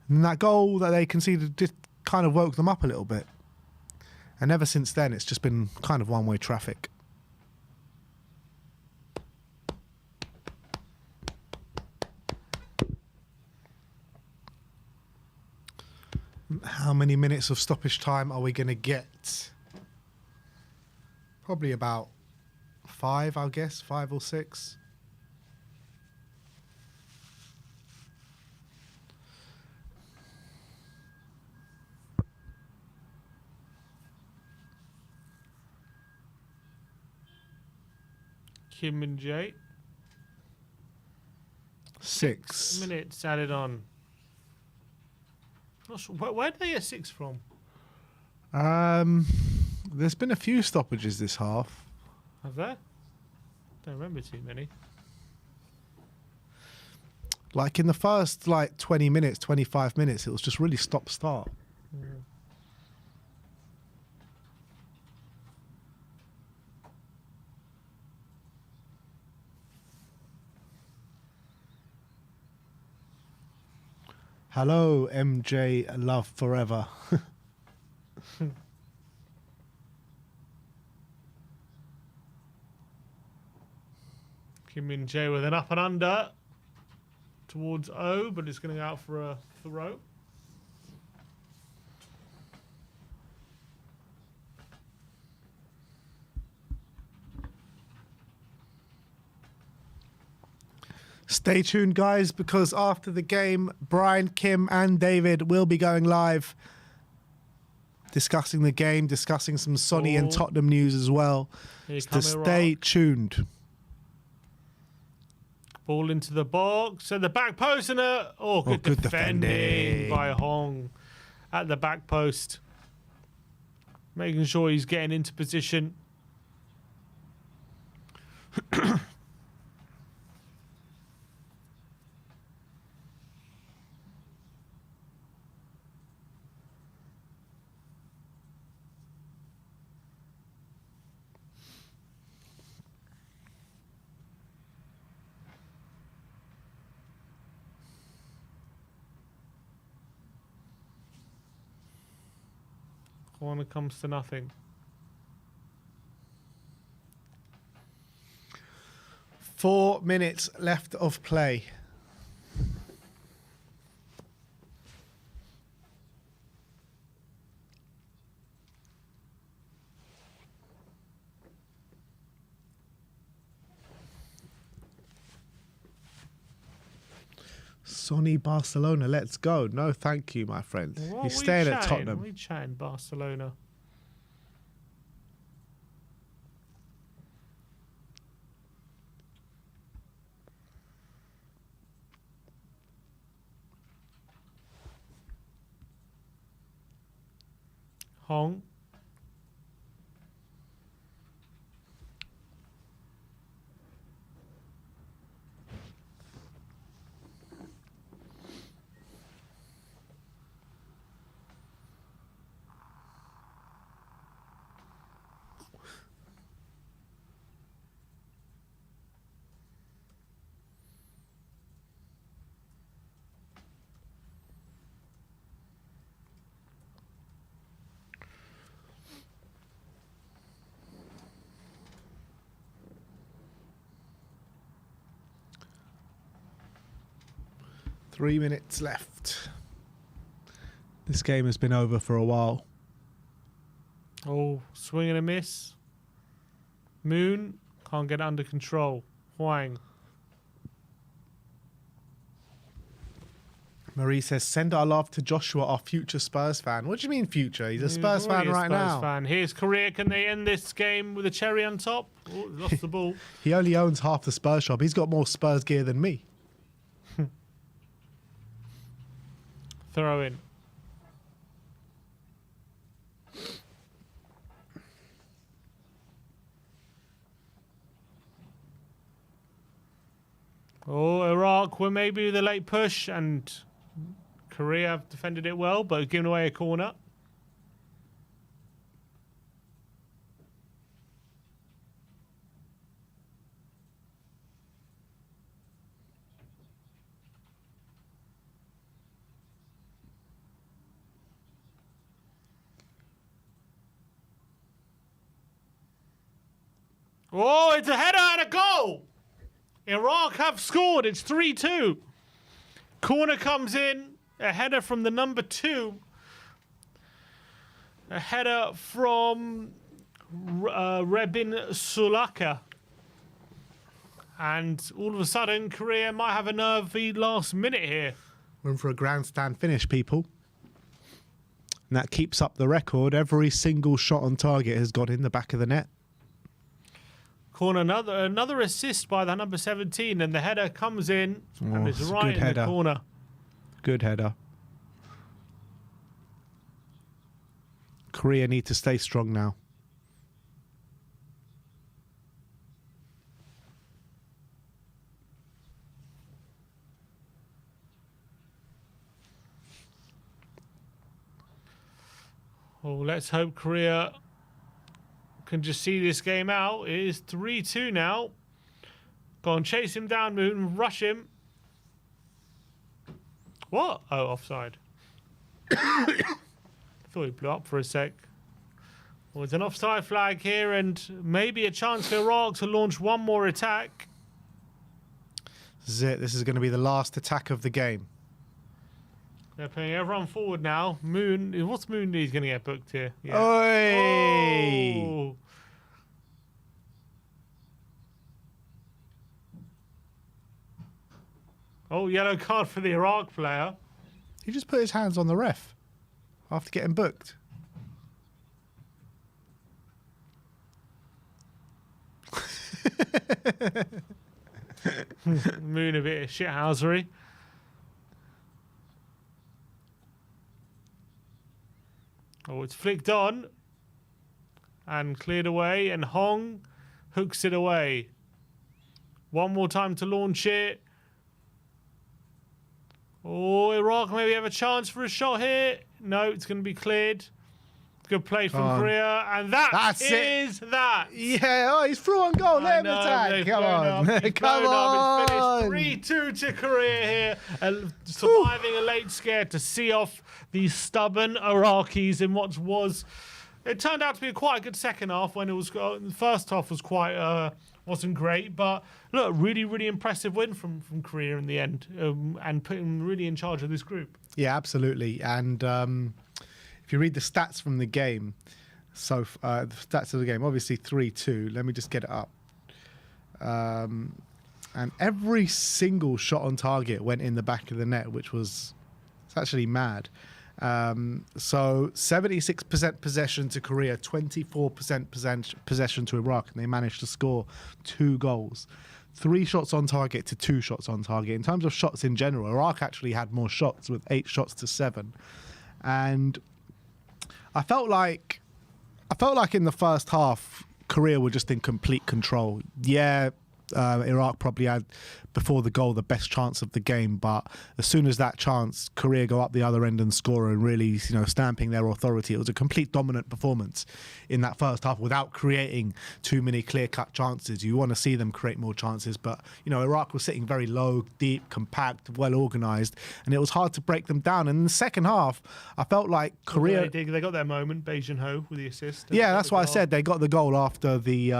And that goal that they conceded just kind of woke them up a little bit. And ever since then, it's just been kind of one-way traffic. How many minutes of stoppage time are we going to get? Probably about 5, I guess, 5 or 6. Kim and Jay. 6 minutes added on. Not sure. Where did they get 6 from? There's been a few stoppages this half. Have there? Don't remember too many. Like in the first 20 minutes, 25 minutes, it was just really stop-start. Hello, MJ, love forever. Kim Min Jae with an up and under towards O, but it's going to go out for a throw. Stay tuned, guys, because after the game, Brian, Kim, and David will be going live discussing the game, discussing some Sonny and Tottenham news as well. So stay tuned. Ball into the box and the back post and good defending by Hong at the back post, making sure he's getting into position. Corner comes to nothing. 4 minutes left of play. Sonny Barcelona, let's go. No, thank you, my friend. He's staying at Tottenham. We chatting Barcelona. Hong. Three minutes left. This game has been over for a while. Oh, swing and a miss. Moon can't get under control. Huang. Marie says, send our love to Joshua, our future Spurs fan. What do you mean future? He's a Spurs fan right now. Fan. Here's Korea. Can they end this game with a cherry on top? Oh, lost the ball. He only owns half the Spurs shop. He's got more Spurs gear than me. Throw in. Oh, Iraq were maybe the late push, and Korea have defended it well, but given away a corner. Oh, it's a header and a goal. Iraq have scored. It's 3-2. Corner comes in. A header from the number 2. A header from Rebin Sulaka. And all of a sudden, Korea might have a nervy last minute here. We're in for a grandstand finish, people. And that keeps up the record. Every single shot on target has gone in the back of the net. Corner, another assist by the number 17, and the header comes in and is it's a right good in header. the corner. Good header. Korea need to stay strong now. Oh, let's hope Korea can just see this game out. It is 3-2 now. Go on, chase him down, Moon. Rush him. What? Oh, offside. Thought he blew up for a sec. Well, it's an offside flag here, and maybe a chance for Iraq to launch one more attack. This is it. This is going to be the last attack of the game. They're putting everyone forward now. Moon, what's Moon need going to get booked here? Yeah. Oi! Oh. Oh, yellow card for the Iraq player. He just put his hands on the ref after getting booked. Moon a bit of shithousery. Oh, it's flicked on and cleared away, and Hong hooks it away. One more time to launch it. Oh, Iraq maybe have a chance for a shot here. No, it's going to be cleared. Good play from Korea, and That's is that. Yeah, oh, he's through on goal. Let him attack. Come on. Come on. It's finished 3-2 to Korea here, surviving a late scare to see off these stubborn Iraqis in what was. It turned out to be quite a good second half when it was. The first half was wasn't great, but look, really impressive win from Korea in the end, and putting them really in charge of this group. Yeah, absolutely. And if you read the stats from the game, the stats of the game, obviously 3-2. Let me just get it up. And every single shot on target went in the back of the net, which was it's actually mad. So 76% possession to Korea, 24% possession to Iraq, and they managed to score 2 goals. 3 shots on target to 2 shots on target. In terms of shots in general, Iraq actually had more shots with 8 shots to 7. And I felt like in the first half, Korea were just in complete control. Yeah, Iraq probably had, before the goal, the best chance of the game, but as soon as that chance, Korea go up the other end and score and really, stamping their authority. It was a complete dominant performance in that first half without creating too many clear-cut chances. You want to see them create more chances, but Iraq was sitting very low, deep, compact, well organised, and it was hard to break them down. And in the second half, I felt like Korea... They got their moment, Beijing Ho with the assist. Yeah, that's why I said they got the goal after the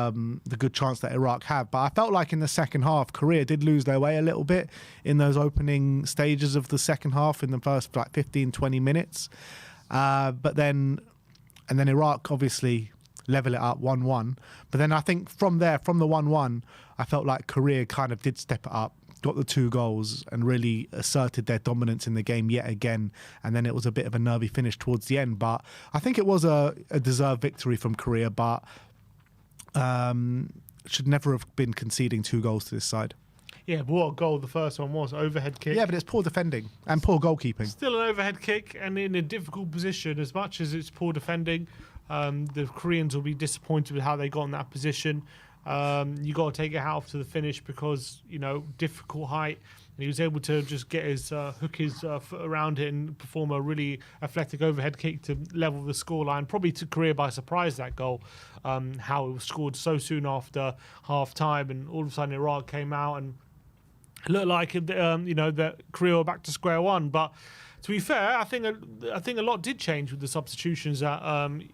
good chance that Iraq had. But I felt like in the second half, Korea did lose their way a little bit in those opening stages of the second half in the first 15-20 minutes. But then Iraq obviously level it up 1-1. But then I think from there, from the 1-1, I felt like Korea kind of did step it up, got the 2 goals and really asserted their dominance in the game yet again. And then it was a bit of a nervy finish towards the end. But I think it was a deserved victory from Korea, but should never have been conceding 2 goals to this side. Yeah, but what a goal the first one was. Overhead kick. Yeah, but it's poor defending and poor goalkeeping. Still an overhead kick and in a difficult position. As much as it's poor defending, the Koreans will be disappointed with how they got in that position. You got to take it off to the finish because, difficult height. And he was able to just get hook his foot around it and perform a really athletic overhead kick to level the scoreline. Probably took Korea by surprise, that goal, how it was scored so soon after half time. And all of a sudden Iraq came out and it looked like, that Korea were back to square one. But to be fair, I think a lot did change with the substitutions that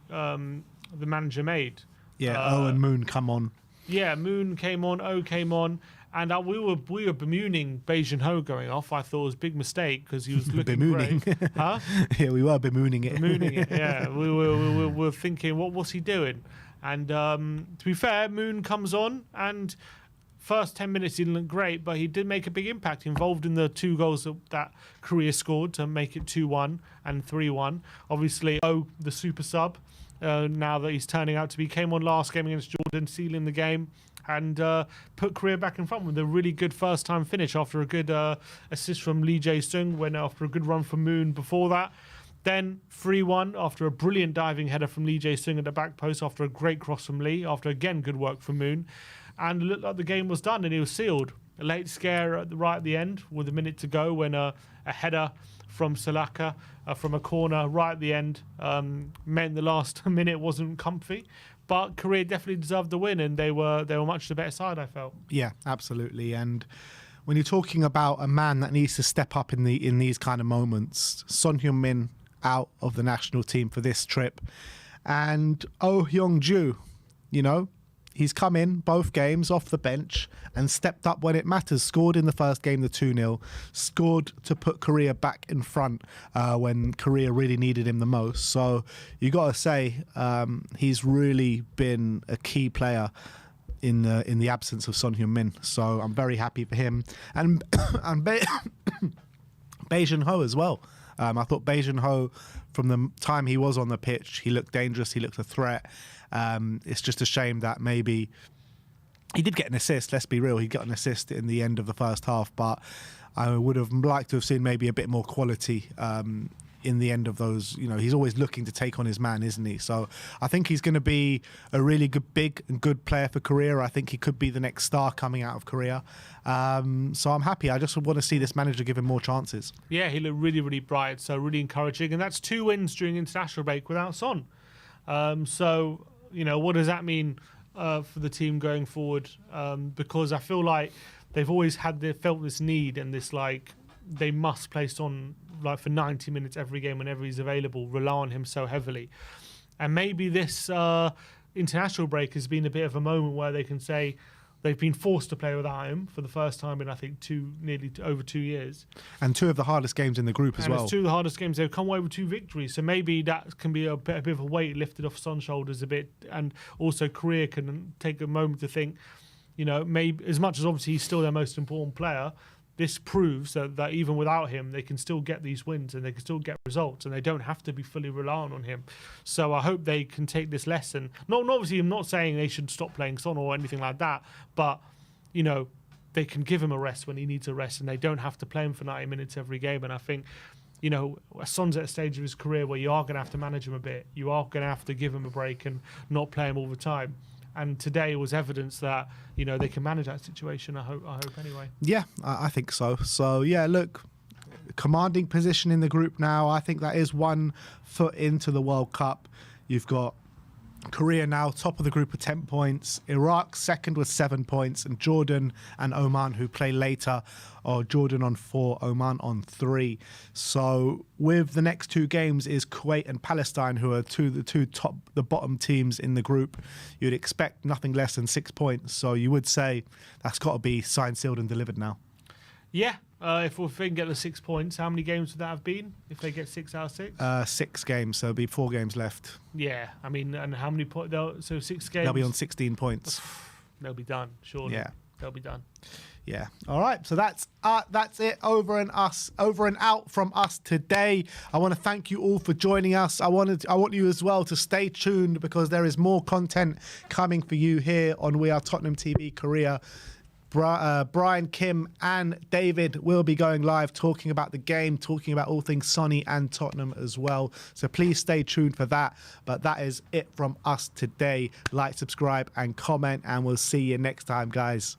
the manager made. Yeah, O and Moon come on. Yeah, Moon came on, O came on. And we were bemoaning Beijing Ho going off. I thought it was a big mistake because he was looking bemooning. great. Huh? Yeah, we were bemooning it. Bemooning it, yeah. We were thinking, what's he doing? And to be fair, Moon comes on and first 10 minutes he didn't look great, but he did make a big impact, involved in the 2 goals that Korea scored to make it 2-1 and 3-1. Obviously, the super sub, now that he's turning out to be, came on last game against Jordan, sealing the game, and put Korea back in front with a really good first-time finish after a good assist from Lee Jae-sung, when after a good run from Moon before that. Then 3-1 after a brilliant diving header from Lee Jae-sung at the back post, after a great cross from Lee, after again good work from Moon. And it looked like the game was done and he was sealed. A late scare right at the end with a minute to go, when a header from Salaka from a corner right at the end meant the last minute wasn't comfy. But Korea definitely deserved the win, and they were much the better side, I felt. Yeah, absolutely. And when you're talking about a man that needs to step up in these kind of moments, Son Heung-min out of the national team for this trip, and Oh Hyung-ju, he's come in both games off the bench and stepped up when it matters. Scored in the first game, the 2-0. Scored to put Korea back in front when Korea really needed him the most. So you got to say he's really been a key player in the absence of Son Heung-min. So I'm very happy for him. And Bae Jun-ho as well. I thought Bae Jun-ho, from the time he was on the pitch, he looked dangerous, he looked a threat. It's just a shame that maybe he did get an assist, let's be real. He got an assist in the end of the first half, but I would have liked to have seen maybe a bit more quality in the end of those. He's always looking to take on his man, isn't he? So I think he's going to be a really good, big and good player for Korea. I think he could be the next star coming out of Korea. So I'm happy. I just want to see this manager give him more chances. Yeah, he looked really, really bright, so really encouraging. And that's 2 wins during international break without Son. So, what does that mean for the team going forward? Because I feel like they've always felt this need and this, they must play Son for 90 minutes every game whenever he's available, rely on him so heavily. And maybe this international break has been a bit of a moment where they can say they've been forced to play without him for the first time in, I think, over 2 years. And 2 of the hardest games in the group as well. It's 2 of the hardest games. They've come away with 2 victories. So maybe that can be a bit of a weight lifted off Son's shoulders a bit. And also Korea can take a moment to think, maybe, as much as obviously he's still their most important player, this proves that even without him, they can still get these wins and they can still get results, and they don't have to be fully reliant on him. So I hope they can take this lesson. Obviously, I'm not saying they should stop playing Son or anything like that, but, they can give him a rest when he needs a rest, and they don't have to play him for 90 minutes every game. And I think, Son's at a stage of his career where you are going to have to manage him a bit. You are going to have to give him a break and not play him all the time. And today was evidence that, they can manage that situation, I hope anyway. Yeah, I think so. So, yeah, look, commanding position in the group now. I think that is 1 foot into the World Cup. You've got Korea now top of the group with 10 points, Iraq second with 7 points, and Jordan and Oman, who play later, or Jordan on 4, Oman on 3. So with the next 2 games is Kuwait and Palestine, who are the bottom teams in the group. You'd expect nothing less than 6 points. So you would say that's got to be signed, sealed and delivered now. Yeah. If they can get the 6 points, how many games would that have been if they get 6 out of 6? 6 games, so there'll be 4 games left. Yeah, I mean, and how many points? So 6 games. They'll be on 16 points. They'll be done, surely. Yeah, they'll be done. Yeah. All right. So that's it. Over and out from us today. I want to thank you all for joining us. I want you as well to stay tuned, because there is more content coming for you here on We Are Tottenham TV Korea. Brian, Kim and David will be going live talking about the game, talking about all things Sonny and Tottenham as well. So please stay tuned for that. But that is it from us today. Like, subscribe and comment, and we'll see you next time, guys.